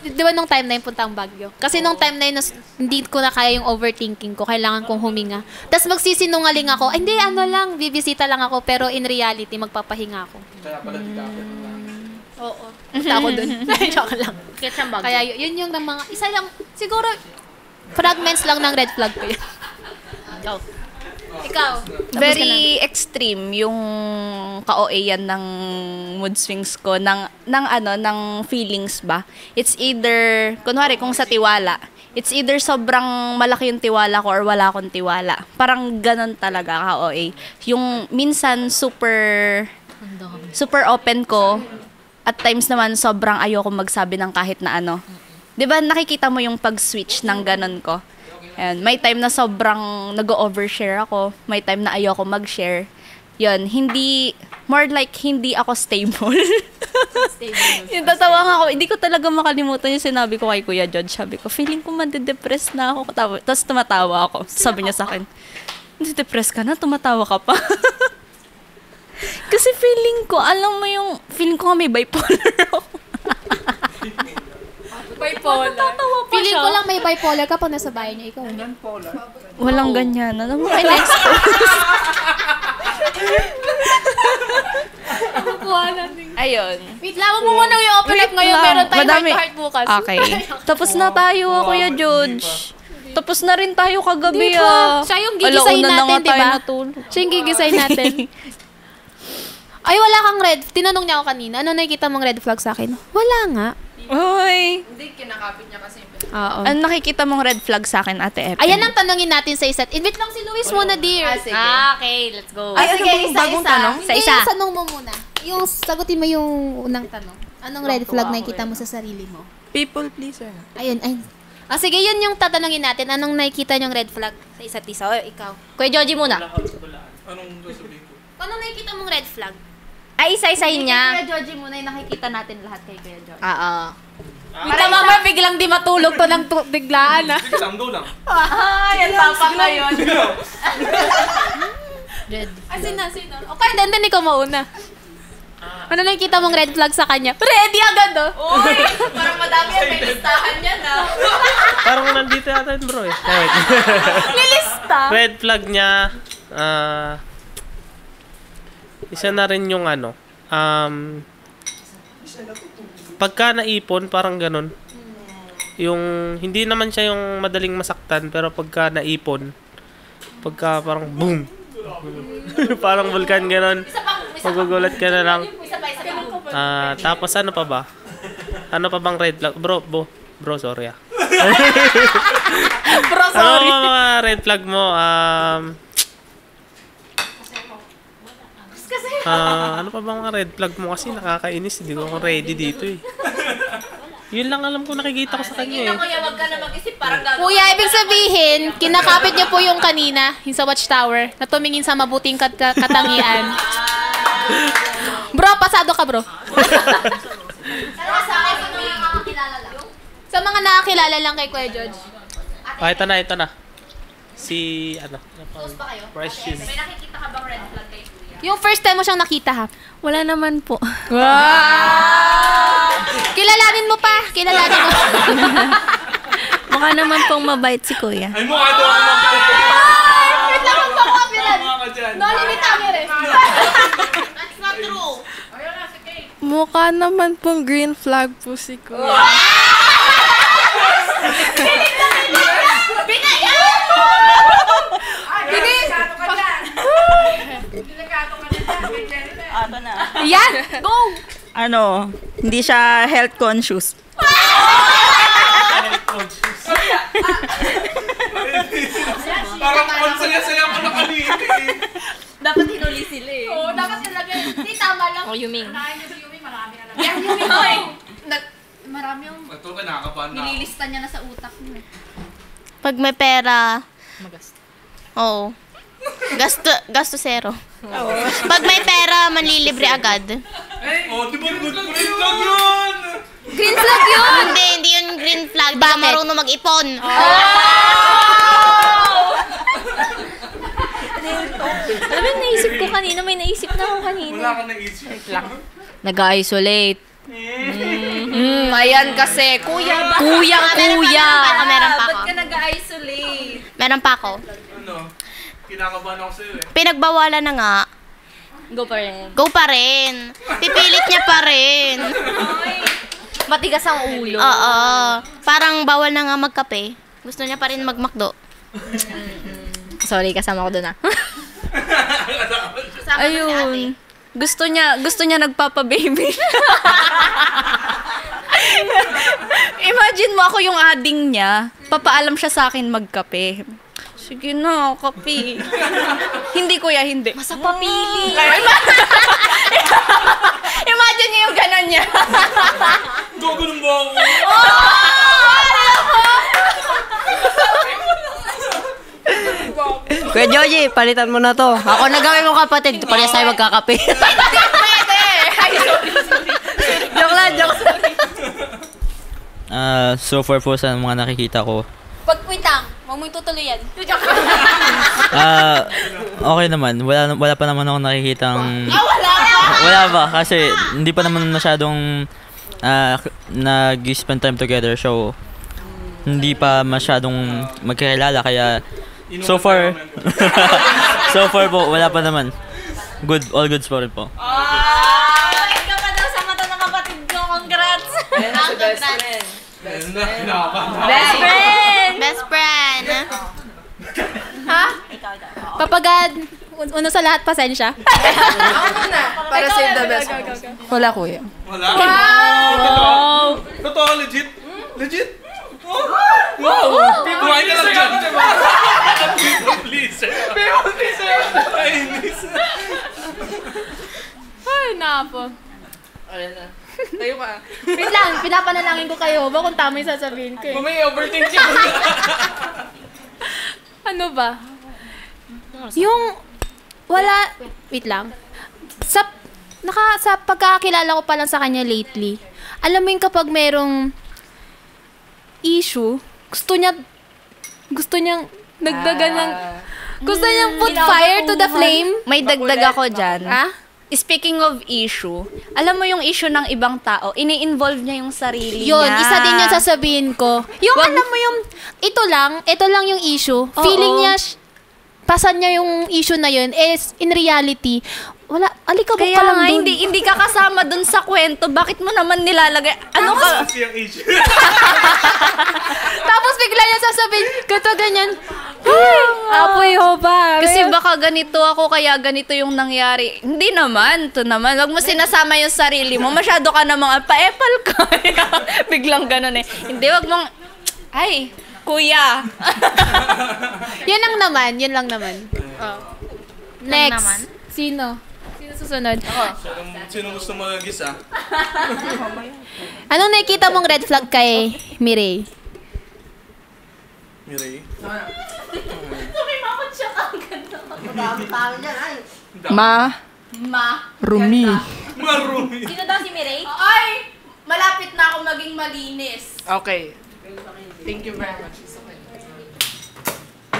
S1: di ba nung time na yun, punta ang Baguio? Kasi nung time na yun, hindi ko na kaya yung overthinking ko. Kailangan kong huminga. Tapos magsisinungaling ako, ay, hindi, ano lang, bibisita lang ako. Pero in reality, magpapahinga ako.
S2: Kaya pala di ka ako.
S1: Oo. Punta ako dun. Joke lang.
S9: Baguio.
S1: Kaya yun yung ng mga, isa lang, siguro, fragments lang ng red flag ko yun. Ikaw.
S3: Very extreme yung ka-OA-yan ng mood swings ko, ng feelings ba. It's either, kunwari kung sa tiwala, it's either sobrang malaki yung tiwala ko or wala akong tiwala. Parang ganun talaga ka-OA. Yung minsan super open ko, at times naman sobrang ayoko magsabi ng kahit na ano. 'Di ba nakikita mo yung pag-switch ng ganun ko? Ayan, may time na sobrang nag-overshare ako. May time na ayoko mag-share. Yun, more like hindi ako stable. Yung tatawa nga ako, hindi ko talaga makalimutan yung sinabi ko kay Kuya George. Sabi ko, feeling ko madidepress na ako. Tapos tumatawa ako. Sabi niya sa akin, depressed ka na? Tumatawa ka pa? Kasi feeling ko nga may bipolar ako.
S1: Bipolar. Feeling ko lang may bipolar ka pag nasa bahay niya. Ikaw.
S3: Walang ganyan. Ano mo? In-expose. Ayun.
S1: Wait, lawan mo muna yung open up ngayon. Meron tayong heart-to-heart bukas.
S3: Okay. Tapos na tayo, Kuya George. Tapos na rin tayo kagabi,
S1: Siya yung gigisayin natin, di ba? Siya yung gigisayin natin. Ay, wala kang red. Tinanong niya ako kanina, ano nakikita mong red flag sa akin? Wala nga.
S3: Uy.
S10: Hindi, kinakapit niya kasi.
S1: Oo.
S3: Ano nakikita mong red flag sa akin, Ate Epe?
S1: Ayan ang tanongin natin sa isa't. Invite lang si Luis muna, dear.
S10: Sige.
S9: Okay, let's go.
S10: Ay, sige, bagong tanong?
S1: Sa isa. Yung tanong mo muna. Yung sagutin mo yung unang tanong. Anong red flag nakikita mo sa sarili mo?
S10: People pleaser.
S1: Ayun, ay. Sige, yun yung tatanungin natin. Anong nakikita niyong red flag sa isa't isa? O, ikaw.
S9: Kuya Joji muna.
S2: Anong sasabihin ko?
S1: Anong nakikita mong red flag?
S9: Ay, isa-isahin niya.
S3: Kuya Georgie muna yung nakikita natin lahat kay Kuya Georgie.
S9: Oo.
S1: Para mama biglang di matulog to ng biglaan ah.
S2: Sige lang, go lang.
S3: Yan tapang ngayon.
S1: Red. Sino? Okay, then ikaw mauna. Ano nakikita mong red flag sa kanya? Ready agad oh.
S3: Uy, parang madami yan. May listahan yan
S5: Parang nandito yata yun, bro eh. Wait.
S1: Nilista.
S5: Red flag niya, isa na rin yung pagka naipon, parang ganun. Yung, hindi naman siya yung madaling masaktan, pero pagka naipon, pagka parang boom. Parang vulkan ganun. Magugulat ka na lang. Tapos ano pa ba? Ano pa bang red flag? Bro, sorry ah.
S1: Bro, sorry.
S5: Ano mga red flag mo? Ano pa bang mga red flag mo? Kasi nakakainis. Hindi ko ready dito eh. Yun lang alam ko nakikita ko sa kanya eh.
S3: Kuya, wag ka na mag-isip. Parang gano'n.
S1: Kuya, ibig sabihin, kinakapit niyo po yung kanina, yung sa watchtower, na tumingin sa mabuting katangian. Bro, pasado ka bro. Sa mga nakakilala lang kay Kuya George.
S5: Ito na. Si,
S3: Close pa kayo?
S5: Precious.
S3: May nakikita ka bang red flag kay Kuya?
S1: Yung first time mo siyang nakita ha?
S11: Wala naman po.
S1: Kilalanin mo pa. Kilalanin mo.
S11: Mukha naman pong mabait si kuya.
S2: Ay, mukha daw ako
S1: Wait lang, magpakapilan. No, limit
S7: That's not true.
S6: Mukha naman pong green flag po si Kuya.
S8: Ato na.
S1: Yan! Go!
S8: Ano, hindi siya health conscious.
S2: Parang ang saya-saya ko na kanina eh.
S3: Dapat hinuli sila eh.
S1: Oo, dapat talaga. Hindi, tama lang.
S9: O, Yuming.
S1: Yan, Yuming.
S3: Marami yung
S2: Ito ka nakakabahan na ako.
S3: nililista niya na sa utak mo.
S7: Pag may pera, oo. Gasto zero. Pag may pera, manlilibre agad.
S2: Oh, di ba good green flag yun?
S1: Green flag yun!
S7: Hindi yun green flag. Di ka marunong mag-ipon.
S9: Alam mo, naisip ko kanina. May naisip na ako kanina.
S2: Wala ka naisip.
S9: Nag-isolate.
S3: Ayan kasi. Kuya.
S7: Meron pa ako.
S3: Ba't ka nag-isolate?
S7: Meron pa ako.
S2: Ano? Kinakabahan ako sa'yo eh.
S7: Pinagbawalan na nga.
S9: Go pa rin.
S7: Go pa rin. Pipilit niya pa rin.
S9: Matigas ang ulo.
S7: Oo. Parang bawal na nga magkape. Gusto niya pa rin mag-McDo.
S9: Sorry, kasama ko doon ah.
S7: Kasama na si ate.
S8: Ayun. Gusto niya nagpapa-baby. Imagine mo ako yung ading niya. Papaalam siya sa akin magkape. Sige na, kape. Hindi kuya, hindi.
S3: Sa papili.
S8: Imagine niyo yung ganon niya.
S2: Gagawin ba ako?
S12: Kuya Georgie, palitan mo na to. Ako na gawin mo kapatid. Parehas tayo magkakape.
S8: Joke lang.
S4: So far po sa mga nakikita ko,
S1: Pagkwitang. Huwag mo itutuloy yan.
S4: okay naman. Wala pa naman ako nakikitang... Wala ba? Kasi hindi pa naman masyadong nag-spend time together. So, hindi pa masyadong magkakilala. Kaya, so far po, wala pa naman. Good, all goods pa rin po.
S3: Ay, ka pa daw sa mata ng kapatid ko. Congrats.
S7: Best friend.
S1: Ha? Papagad. Uno sa lahat, pasensya.
S10: Para save the best. Wala kuya.
S2: Wala? Wow! Totoo, legit? Legit? Wow! Kumain ka lang dyan. People pleaser. Ay,
S1: Ay, napo.
S10: Ayun na. Tayo ka.
S1: Wait lang, pinapanalangin ko kayo ba kung tama yung sasabihin ko eh.
S10: May overthinking.
S1: Ano ba? Yung, wala, wait lang. sa pagkakakilala ko pa lang sa kanya lately, alam mo yung kapag merong issue, gusto niyang nagdagan ng, gusto niyang put fire to the flame.
S8: May dagdag ako dyan.
S1: Ha?
S8: Speaking of issue, alam mo yung issue ng ibang tao, ini-involve niya yung sarili
S1: Yun,
S8: niya.
S1: isa din yun sasabihin ko. Yung alam mo yung, ito lang yung issue. Feeling niya, pasan niya yung issue na yun, is in reality, wala, alikabok
S8: Kaya
S1: ka lang
S8: nga,
S1: dun.
S8: hindi ka kasama dun sa kwento. Bakit mo naman nilalagay? Ano ka?
S2: Kasi yung issue.
S1: Tapos bigla niya sasabihin, ganyan, apoy ho ba?
S8: Kasi baka ganito ako, kaya ganito yung nangyari. Hindi naman, to naman. Huwag mo sinasama yung sarili mo. Masyado ka na mga paepal ka. Biglang ganun eh. Hindi, wag mong, ay, kuya.
S1: Yun lang naman. Next.
S7: naman.
S1: Sino susunod?
S2: Sino gusto mag-isa?
S1: Anong nakikita mong red flag kay Mireille?
S2: Mireille?
S10: Rumi.
S2: Marumi.
S8: Sino daw si Mireille? Ay! Malapit na ako maging malinis.
S10: Okay. Thank you very much.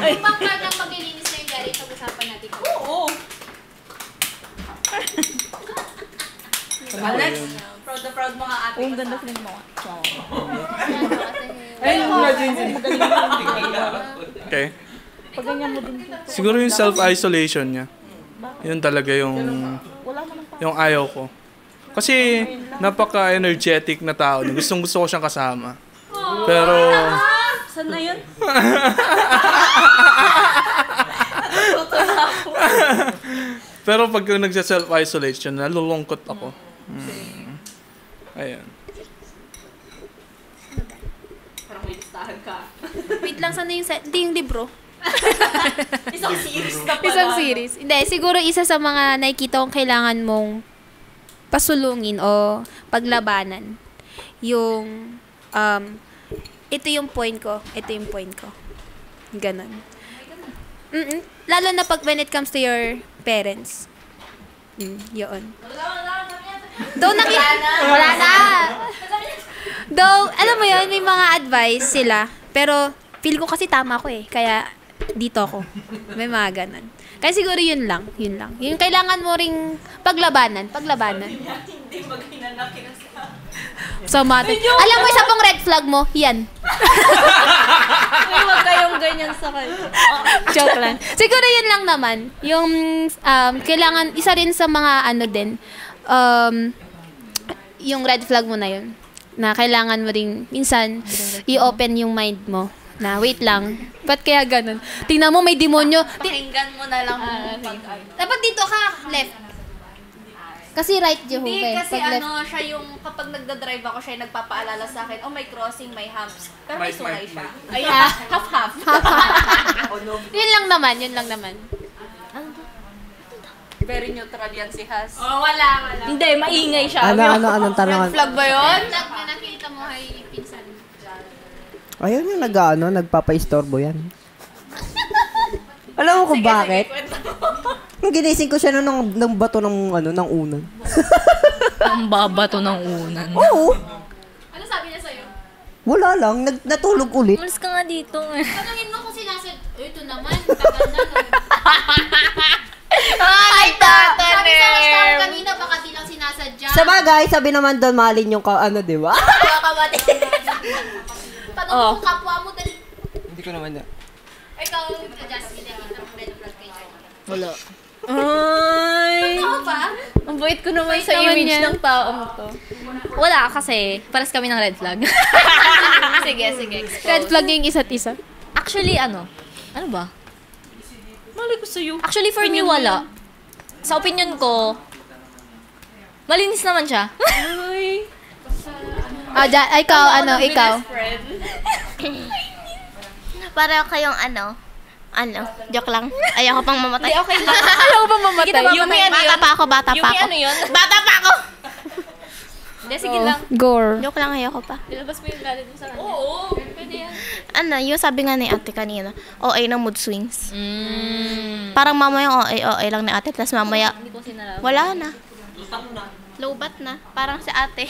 S1: Yung bang flag ng paglilinis na yung gari, pag-usapan natin.
S8: Oo.
S10: Alex?
S8: Proud na proud mga ate.
S9: Ang ganda film mo.
S2: Okay. Siguro yung self-isolation niya. Yun talaga yung ayaw ko. Kasi napaka-energetic na tao. Gustong-gusto ko siyang kasama. Pero
S8: Saan na yun?
S2: pero pag nagsa-self-isolation, nalulungkot ako. Ayan.
S8: Parang may listahan ka.
S1: Wait lang, sana yung hindi yung libro.
S8: Isang series na pala.
S1: Isang series. Hindi, siguro isa sa mga nakikita kong kailangan mong pasulungin o paglabanan. Yung, ito yung point ko. Ganon. Lalo na pag when it comes to your parents. Yun. Wala na. Though, alam mo yun, may mga advice sila. Pero, feel ko kasi tama ko eh. Kaya, dito ako. May mga ganon. Kaya siguro yun lang. Yung kailangan mo ring paglabanan.
S8: Hindi maghinanap
S1: Alam mo, isa pong red flag mo, yan.
S8: Huwag kayong ganyan sa kayo.
S1: Joke lang. Siguro yun lang naman. Yung, kailangan, isa rin sa mga yung red flag mo na yun. Na kailangan mo ring, minsan, i-open yung mind mo. Na, wait lang. Ba't kaya ganun? Tingnan mo, may demonyo.
S8: Pakinggan mo na lang.
S1: Dapat dito ka, left. Kasi right, Jehovah.
S8: Hindi, kasi
S1: Pag left.
S8: siya yung kapag nagdadrive ako, siya yung nagpapaalala sa akin, oh, may crossing, may humps. Pero may sungay siya. Ay, half-half.
S1: Yun lang naman.
S8: Very neutral yan si Has.
S1: Oh, wala.
S8: Hindi, maingay siya.
S12: Anong tanong?
S8: Flag ba yun?
S1: Flag na nakita mo ay pinsan.
S12: Ayun yung nagpapa-istorbo yan. Alam mo kung bakit? Nung ginising ko siya ng bato ng unan.
S9: Ang babato ng unan.
S12: Oo.
S1: Ano sabi niya sa'yo?
S12: Wala lang. Natulog ulit.
S9: Umalis ka nga dito.
S1: Tanungin mo kung sinasabi, ito naman, tagal na.
S8: Ay,
S1: Sabi sa restaurant kanina, baka di lang sinasadya.
S12: Sa bagay, sabi naman doon, malin yung di ba?
S1: Tanungin kung kapwa mo, dali.
S12: Hindi ko naman na.
S1: Ikaw, Jasmine, nakita mo red flag kay Joy.
S12: Wala.
S8: Ay!
S1: Totoo ba?
S8: Ang bait ko naman sa
S1: naman
S8: image
S1: yan.
S8: ng taong to.
S9: Wala kasi, pares kami ng red flag.
S8: Sige.
S1: Red flag yung isa't isa.
S9: Actually, ano ba?
S8: Mali ko sa'yo.
S9: Actually, for me, wala. Sa opinion ko, malinis naman siya.
S8: Ay.
S1: Ikaw.
S7: Para kayong joke lang. Ayoko pang mamatay.
S8: Hindi, okay lang. Ayaw ba mamatay? Yumi, ano yun?
S7: Bata pa
S8: Yumi,
S7: ako.
S8: ano yun?
S7: Bata pa ako!
S8: Hindi, sige lang.
S1: Gore.
S7: Joke lang, ayoko pa.
S8: Ilabas mo yung galit mo sa kanya. Oo. Pwede yan.
S7: Yung sabi nga ni ate kanina, OA ng mood swings. Parang mamaya OA lang ni ate, tapos mamaya,
S9: Hindi ko sinara.
S7: wala na. Lobat na. Parang si ate.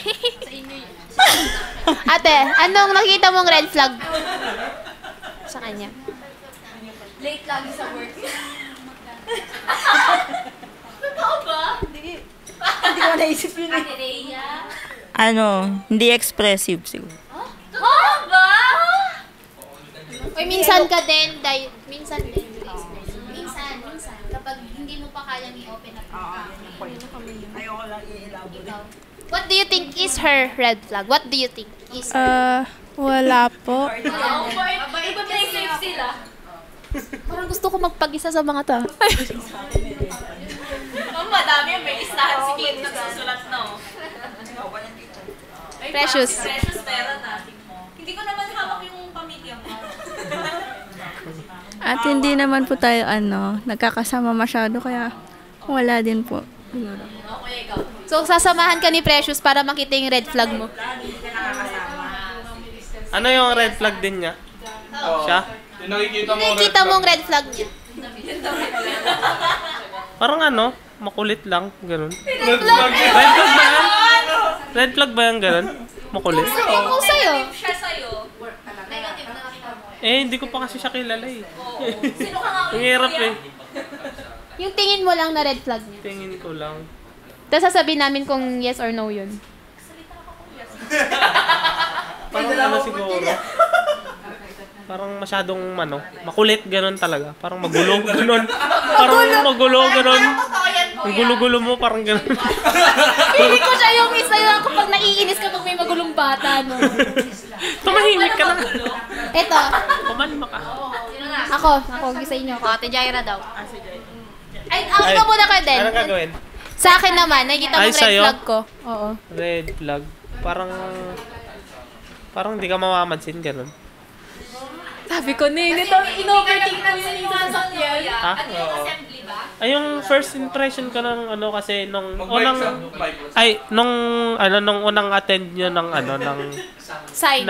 S1: Ate, anong nakita mong red flag sa kanya?
S8: Late lagi sa work.
S13: Hindi ko naisip yun hindi expressive siguro.
S1: Uy, minsan ka din, minsan din. Minsan. Kapag hindi mo pa kayang i-open up.
S13: Ayoko lang i-elaborate.
S1: What do you think is her red flag? What do you think is
S6: Wala po.
S1: Parang gusto ko magpag-isa sa mga to.
S8: Madami yung may listahan si Kate nagsusulat na.
S1: Precious.
S8: Precious pera natin mo. Hindi ko naman hawak yung pamilya mo.
S11: At hindi naman po tayo nagkakasama masyado kaya wala din po.
S1: So, sasamahan ka ni Precious para makita yung red flag mo.
S5: Ano yung red flag din niya? Siya?
S2: Yung nakikita mo
S1: Nakikita mong red flag niya.
S5: Parang makulit lang, ganun.
S2: Red flag.
S5: Red flag ba yan, ganun? Makulit.
S1: Kung sa'yo.
S8: Siya sa'yo. Negative na nakita mo.
S5: Hindi ko pa kasi siya kilala eh.
S8: Sino ka nga?
S5: Ang hirap eh.
S1: Yung tingin mo lang na red flag niya.
S5: Tingin ko lang.
S1: Tapos sasabihin namin kung yes or no yun.
S5: Parang siguro. Parang masyadong makulit ganun talaga. Parang magulo ganun. Parang magulo ganun. Ang gulo-gulo mo parang ganun.
S1: Pili ko siya yung isa yung kapag naiinis kapag may magulong bata, no?
S5: Tumahimik ka lang.
S1: Eto.
S5: Pumalma ka.
S1: Ako, sa inyo.
S9: Ate Jaira daw.
S1: Ay, ako muna kayo din.
S5: Anong gagawin?
S1: Sa akin naman, nakikita mo red
S5: sa'yo?
S1: flag ko. Oo.
S5: Red flag. Parang di ka mamamansin ganun.
S1: Sabi ko, in-overthink ko yun sa sasakyan.
S5: Ha? Ay, yung first impression ko ng kasi nung unang nung unang attend nyo ng sign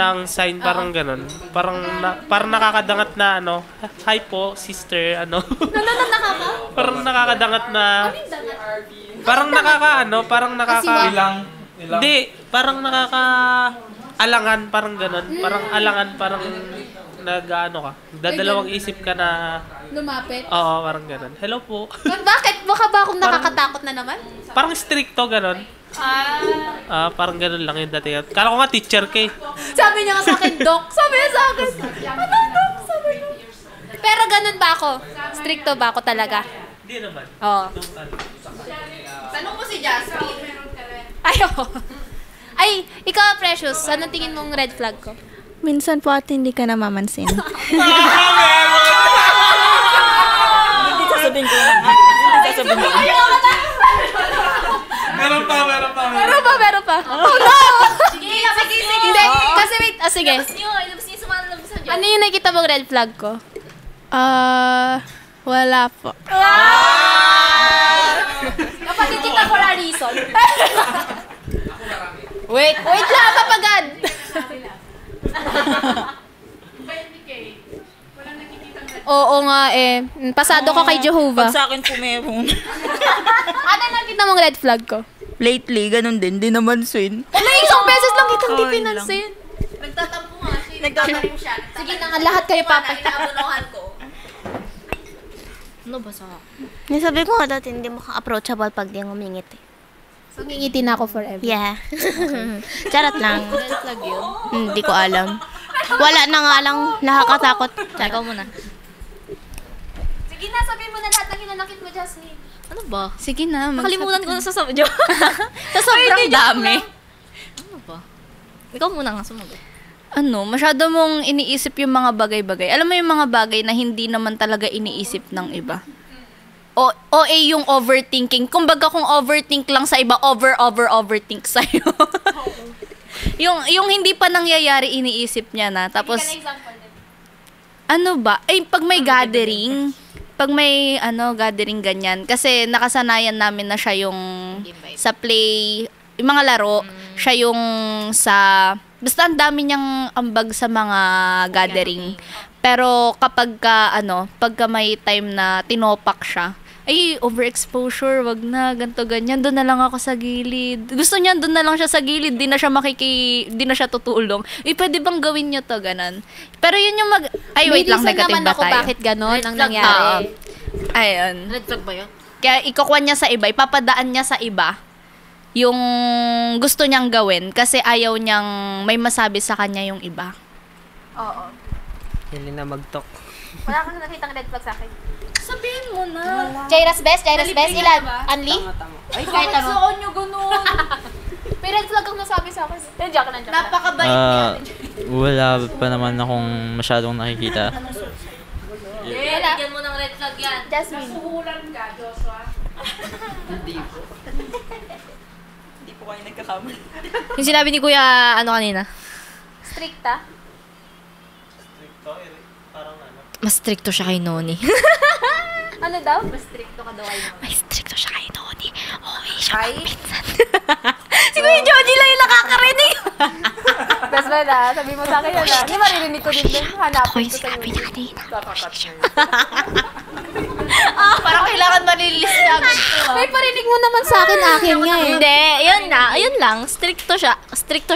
S5: parang ganun. Parang nakakadangat na hi po, sister, Parang nakakadangat na parang Hindi, parang nakaka-alangan, parang ganun. Parang alangan, parang ka. Dadalawang isip ka na
S1: lumapit?
S5: Oo, parang ganun. Hello po.
S1: Bakit? Baka ba akong nakakatakot na naman?
S5: Parang stricto, ganun. Parang ganun lang yung dating. Kala ko nga teacher ka eh.
S1: Sabi niya nga sa akin, Doc. Sabi niya sa akin, Doc? Sabi niya. Pero ganun ba ako? Stricto ba ako talaga?
S5: Hindi naman.
S1: Oo.
S8: Tanong mo si Jasmine.
S1: Ay, ikaw, Precious. Anong tingin mong red flag ko?
S11: Minsan po at hindi ka namamansin.
S13: Hindi sasabihin ko.
S2: Meron pa.
S1: Meron pa. Oh, no!
S8: Sige.
S1: Hindi, kasi wait. Sige. Ano yung nakikita mong red flag ko?
S6: Wala po.
S1: Kapatid kita for a reason. Wait lang, papagad. Oo nga eh. Pasado ko kay Jehovah.
S13: Pag sa akin po meron.
S1: Ano nakita mong red flag ko?
S13: Lately, ganun din. Di naman sin.
S1: Isang beses lang kitang di pinansin.
S8: Nagtatampo nga siya. Nagtatampo siya.
S1: Sige na nga, lahat kayo papay.
S8: Inaabunuhan ko.
S9: Ano ba sa?
S7: Nasabi ko nga dati, hindi mo ka-approachable pag di ngumingit eh.
S1: So, ngingiti na ako forever.
S7: Yeah. Charot lang.
S9: Red flag yun?
S7: Hindi ko alam. Wala na nga lang, nakakatakot.
S9: Ikaw muna.
S1: Sige na, sabihin mo na lahat ng hinanakit mo, Jasmine.
S9: Ano ba?
S11: Sige na.
S9: Nakalimutan ko na sa sobrang dami. Ano ba? Ikaw muna nga sumagot.
S3: Masyado mong iniisip yung mga bagay-bagay. Alam mo yung mga bagay na hindi naman talaga iniisip ng iba. O yung overthinking. Kumbaga kung overthink lang sa iba, overthink sa'yo. yung hindi pa nangyayari, iniisip niya na. Tapos, pag may gathering, gathering ganyan. Kasi nakasanayan namin na siya yung sa play, yung mga laro, siya yung basta ang dami niyang ambag sa mga gathering. Pero pagka may time na tinopak siya, ay, overexposure, wag na, ganto ganyan, doon na lang ako sa gilid. Gusto niya, doon na lang siya sa gilid, di na siya tutulong. Pwede bang gawin niyo to, ganon? Pero yun yung ay, wait lang, negative
S1: naman
S3: ba
S1: ako
S3: tayo?
S1: bakit ganon ang nangyari.
S3: Ayun.
S9: Red flag ba yun?
S3: Kaya ikukuha niya sa iba, ipapadaan niya sa iba yung gusto niyang gawin kasi ayaw niyang may masabi sa kanya yung iba.
S1: Oo.
S12: Hindi na mag-talk.
S1: Wala kang nakitang red flag sa akin.
S3: Sabihin mo na.
S1: Jairus best? Ilan? Anli?
S3: Ay, kahit ano. Saan niyo ganun?
S1: May red flag kang nasabi sa akin. Nandiyan ka.
S3: Napakabait niya.
S4: Wala pa naman akong masyadong nakikita.
S9: Bigyan mo ng red flag yan.
S1: Jasmine.
S13: Nasuhulan ka, Joshua. Hindi po kayo nagkakamali.
S9: Yung sinabi ni Kuya, ano kanina?
S1: Stricta?
S9: Mas stricto siya kay Noni.
S1: Ano daw? Mas stricto ka daw kay Noni.
S9: Mas stricto siya kay Noni. Okay siya magpinsan. Si Kuya Joji lang yung nakakarinig.
S1: Best friend sabi mo sa akin yan Hindi maririnig ko din doon. Hanapin ko sa
S9: sinabi niya kanina.
S3: Parang kailangan malilis niya agad ko.
S1: May parinig mo naman sa akin nga eh.
S9: Hindi, yun lang. Stricto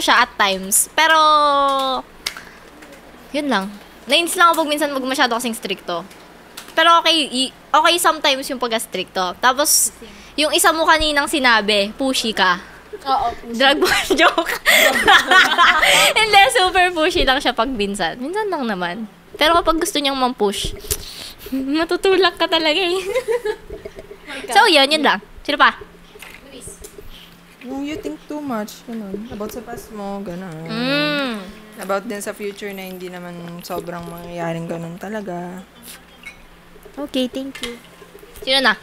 S9: siya at times. Pero, yun lang. Nainis lang ako pag minsan masyado kasing stricto. Pero okay sometimes yung pag-stricto. Tapos, yung isa mo kaninang sinabi, pushy ka.
S1: Oo.
S9: Drag ball joke. Hindi, super pushy lang siya pag minsan. Minsan lang naman. Pero kapag gusto niyang mam-push, matutulak ka talaga eh. So, yun lang. Sino pa?
S10: You think too much, ganun. About sa past mo, ganun. About din sa future na hindi naman sobrang mangyayaring ganun talaga.
S1: Okay, thank you.
S9: Sino na?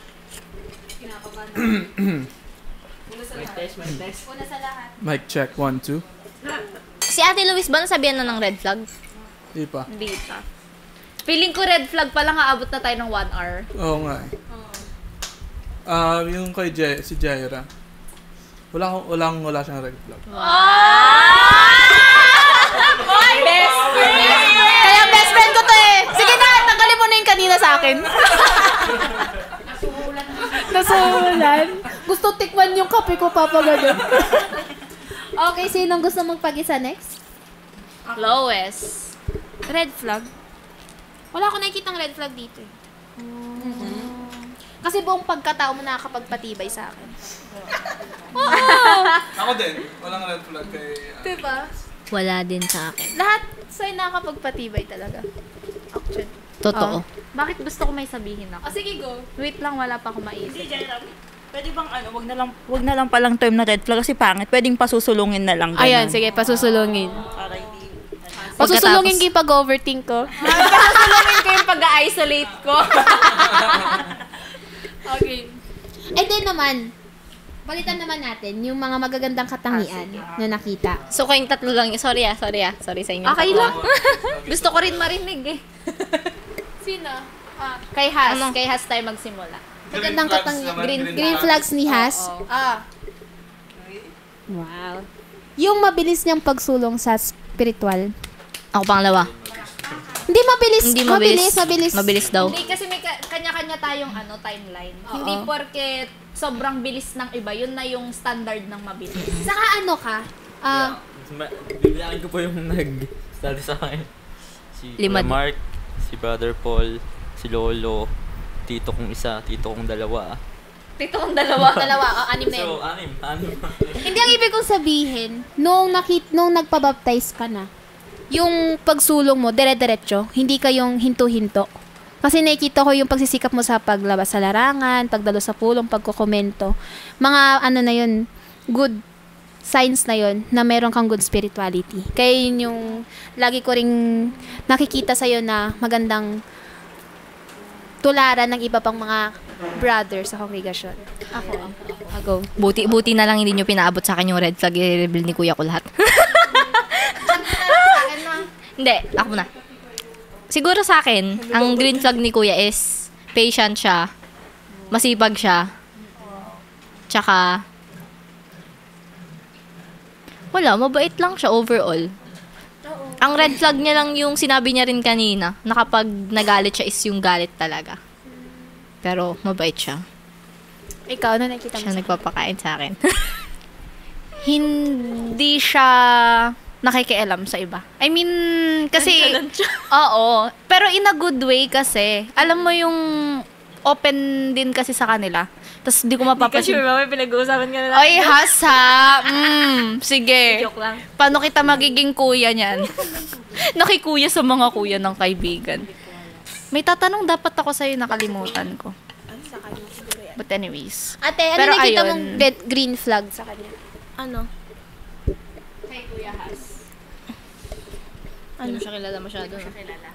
S1: Una sa lahat.
S2: Mic check, 1, 2.
S9: Si Ate Luis ba nasabihan na ng red flag?
S2: Di pa.
S3: Hindi pa. Feeling ko red flag pa lang aabot na tayo ng 1 hour.
S2: Oo nga eh. Yung kay si Jaira. Wala siyang red flag.
S1: Best friend! Kaya best friend ko to eh. Sige na, tanggalin mo na yung kanina sa akin. Nasuhulan. Gusto tikman yung kape ko, Papa Gadon. Okay, sinong gusto magpag-isa next?
S3: Lowest.
S1: Red flag? Wala ko nakikitang red flag dito eh. Kasi buong pagkatao mo nakakapagpatibay sa akin.
S2: Ako din. Walang red flag kay...
S1: Diba?
S9: Wala din sa akin.
S1: Lahat sa'yo nakakapagpatibay talaga. Actually.
S9: Totoo.
S3: Bakit gusto ko may sabihin ako?
S1: Sige, go.
S3: Wait lang, wala pa akong maisip.
S13: Hindi, Jaira. Pwede bang wag na lang palang term na red flag kasi pangit. Pwedeng pasusulungin na lang. Ganun.
S1: Ayan, sige, pasusulungin.
S13: Para hindi...
S1: Pasusulungin kayo pag-overthink ko.
S3: Pasusulungin ko yung pag-isolate ko.
S1: Okay. And then naman, balitan naman natin yung mga magagandang katangian na nakita.
S9: So, kayong tatlo lang. Sorry sa inyo.
S3: Okay lang. Gusto ko rin marinig eh.
S1: Sino?
S3: Kay Has. Kay Has tayo magsimula.
S1: Magandang green flags ni Has. Wow. Yung mabilis niyang pagsulong sa spiritual.
S9: Ako pangalawa.
S1: Hindi mabilis.
S9: Hindi mabilis. Mabilis daw.
S3: Hindi kasi may kanya-kanya tayong timeline. Hindi porket sobrang bilis ng iba, yun na yung standard ng mabilis.
S1: Saka ano ka?
S4: Bibilangin ko po yung nag-study sa akin. Si
S9: Lima.
S4: Mark, si Brother Paul, si Lolo, tito kong isa, tito kong dalawa.
S3: Tito kong dalawa.
S1: Anim na yun.
S4: So, anim.
S1: Hindi, ang ibig kong sabihin, nung nagpabaptize ka na, yung pagsulong mo, dire-diretso, hindi kayong hinto-hinto. Kasi nakikita ko yung pagsisikap mo sa paglabas sa larangan, pagdalo sa pulong, pagkokomento. Mga na yun, good signs na yun, na meron kang good spirituality. Kaya yun yung lagi ko ring nakikita sa'yo na magandang tularan ng iba pang mga brothers sa congregation. Ako.
S9: Buti na lang hindi nyo pinaabot sa akin yung red flag. I-reveal ni kuya ko lahat. Hindi, ako na. Siguro sa akin, ang green flag ni kuya is patient siya, masipag siya, tsaka wala, mabait lang siya overall. Ang red flag niya lang yung sinabi niya rin kanina, na kapag nagalit siya is yung galit talaga. Pero mabait siya.
S1: Ikaw, ano nakita mo?
S9: Siya nagpapakain sa akin.
S3: Hindi siya nakikialam sa iba. I mean, kasi... Oo. Pero in a good way kasi. Alam mo yung open din kasi sa kanila. Tapos di ko mapapansin.
S9: Kasi may pinag-uusapan ka na lang.
S3: Oy, hasa! Sige.
S9: Joke lang.
S3: Paano kita magiging kuya niyan? Nakikuya sa mga kuya ng kaibigan. May tatanong dapat ako sa'yo, nakalimutan ko. But anyways.
S1: Ate, ano
S3: Pero
S1: nakita
S3: ayun.
S1: mong green flag sa kanya?
S7: Ano?
S9: Kay Kuya Has. Ano siya kilala masyado?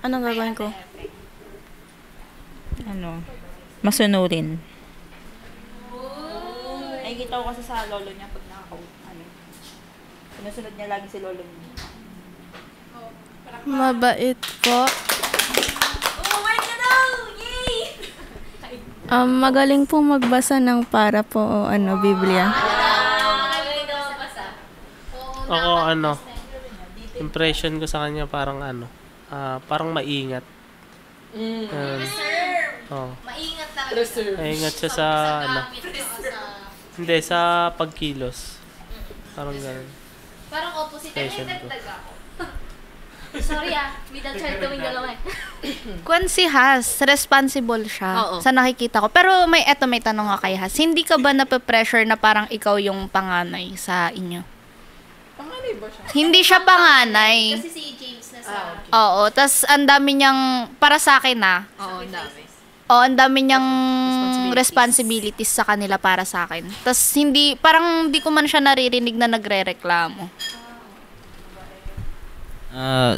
S7: Anong gagawin ko?
S13: Ano? Masunurin. Nakikita ko kasi sa lolo niya pag sinusunod niya lagi si lolo niya.
S6: Mabait po. Magaling po magbasa ng para po Biblia.
S5: Ako impression ko sa kanya parang parang maingat.
S9: Maingat talaga.
S5: Maingat siya sa hindi, sa pagkilos. Parang gano'n.
S9: Parang opposite.
S5: Impression ko.
S9: Sorry middle child kaming dalawa eh.
S3: Kung si Has, responsible siya
S9: Oo.
S3: sa nakikita ko. Pero may tanong nga kay Has. Hindi ka ba nape-pressure na parang ikaw yung panganay sa inyo?
S6: Panganay ba siya?
S3: Hindi siya panganay.
S1: Kasi si James na sa...
S3: Oo, tas ang dami niyang, para sa akin
S9: Oo, ang dami.
S3: ang dami niyang responsibilities sa kanila para sa akin. Tas parang hindi ko man siya naririnig na nagrereklamo.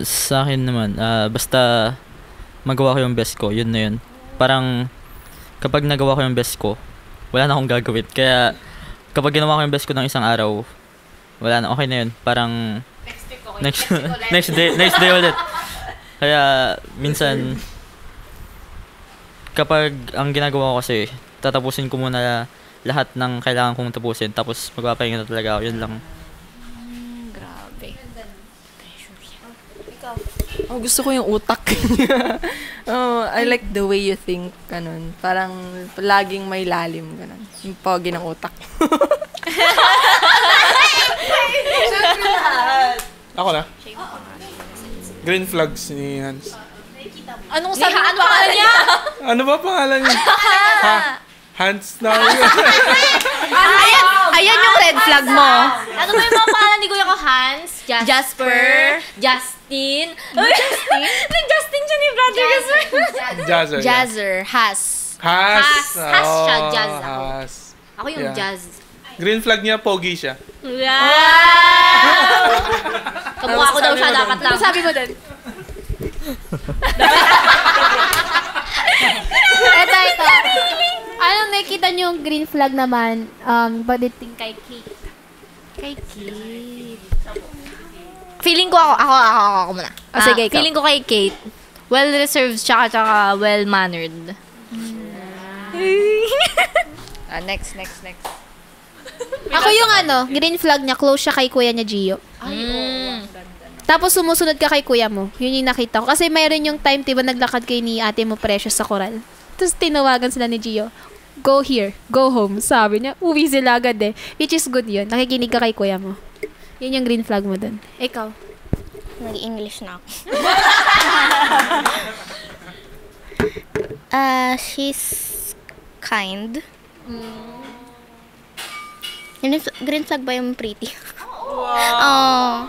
S4: Sa akin naman, basta magawa ko yung best ko, yun na yun. Parang kapag nagawa ko yung best ko, wala na akong gagawin. Kaya kapag ginawa ko yung best ko ng isang araw, wala na, okay na yun. Parang next day ulit. Kaya minsan kapag ang ginagawa ko kasi, tatapusin ko muna lahat ng kailangan kong tapusin, tapos magpapahinga na talaga ako, yun lang.
S3: Grabe.
S10: Gusto ko yung utak niya. I like the way you think, ganun. Parang laging may lalim, ganun. Yung pogi ng utak.
S2: Ako na? Green flags ni Hans.
S9: Anong sabi mo pangalan niya?
S2: Ano ba pangalan niya? Hans na.
S3: Ayan yung red flag mo.
S9: Ano ba yung mga pangalan ni Kuya ko? Hans, Jasper, Justin. Nag-Justin siya ni Brother Jasper.
S2: Jazzer.
S3: Jazzer. Has.
S2: Has
S9: siya, Jazz ako.
S2: Has.
S9: Ako yung
S2: Yeah.
S9: Jazz.
S2: Green flag niya, pogi siya.
S9: Kamukha ko daw siya, dapat lang.
S1: Ano sabi mo dun? Ito. Anong nakita niyo yung green flag naman pagdating kay Kate?
S3: Kay Kate.
S9: Feeling ko ako muna.
S1: Sige, ikaw.
S9: Feeling ko kay Kate, well-reserved tsaka well-mannered.
S3: Next.
S1: Ako yung green flag niya, close siya kay kuya niya, Gio. Tapos sumusunod ka kay kuya mo. Yun yung nakita ko. Kasi mayroon yung time, diba, naglakad kay ni ate mo Precious sa Coral. Tapos tinawagan sila ni Gio. Go here, go home. Sabi niya, uwi sila agad eh. Which is good yun. Nakikinig ka kay kuya mo. Yun yung green flag mo dun. Ikaw?
S7: Nag-English na ako. She's kind. Green flag ba yung pretty?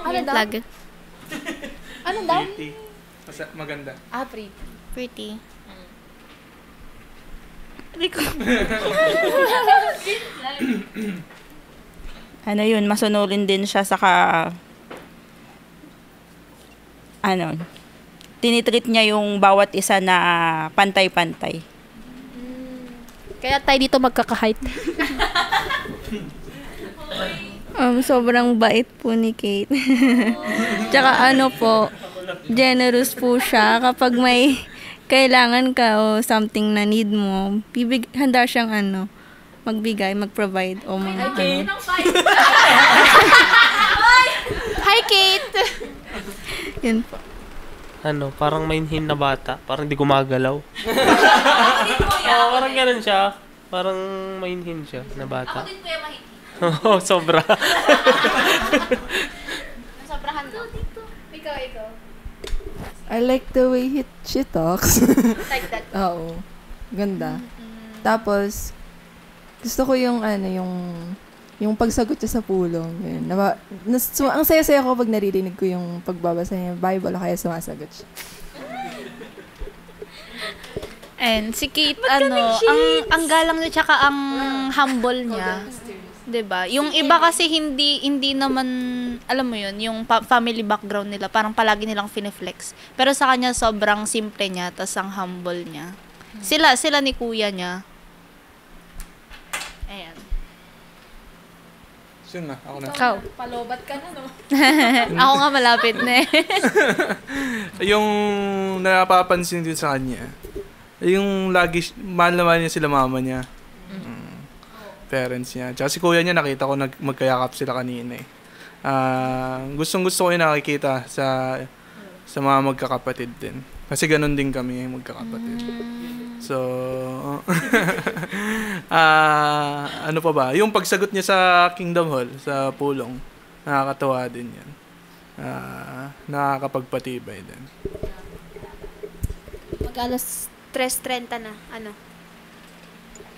S7: Green
S1: daw?
S7: flag.
S1: Ano daw?
S2: Maganda.
S1: Pretty.
S7: Pretty.
S13: Ano yun, masunurin din siya saka tinitreat niya yung bawat isa na pantay-pantay.
S1: Kaya tayo dito magkaka-height.
S11: Sobrang bait po ni Kate. Tsaka generous po siya kapag may kailangan ka o something na need mo, handa siyang magbigay, mag-provide o mga
S1: Hi, Kate!
S11: Yun po.
S5: parang mainhin na bata. Parang di gumagalaw. Oo, parang ganun siya. Parang mainhin siya na bata.
S8: Ako din kuya mahinhin.
S5: Oo, sobra.
S8: Sobrahan mo.
S1: Ikaw.
S10: I like the way she talks.
S8: Like that.
S10: Oo. Ganda. Tapos, gusto ko yung pagsagot niya sa pulong. Yun. Ang saya-saya ko pag naririnig ko yung pagbabasa niya Bible o kaya sumasagot siya.
S3: And si Kate, ang galang niya tsaka ang humble niya. 'Di ba? Yung iba kasi hindi naman, alam mo yun, yung family background nila, parang palagi nilang fineflex. Pero sa kanya, sobrang simple niya, tas ang humble niya. Sila ni kuya niya. Ayan.
S2: Sino na? Ako na.
S3: Ikaw.
S1: Palobat ka na, no?
S3: Ako nga malapit na eh.
S2: Yung napapansin din sa kanya, yung lagi, mahal naman niya sila mama niya. Parents niya. Tsaka si kuya niya, nakita ko magkayakap sila kanina eh. Gustong-gusto ko yung nakikita sa mga magkakapatid din. Kasi ganun din kami magkakapatid. So, ano pa ba? Yung pagsagot niya sa Kingdom Hall, sa pulong, nakakatawa din yan. Nakakapagpatibay din.
S1: Mag-alas 3:30 na. Ano?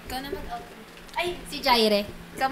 S1: Ikaw na mag-out. Ay, si Jaire. Ikaw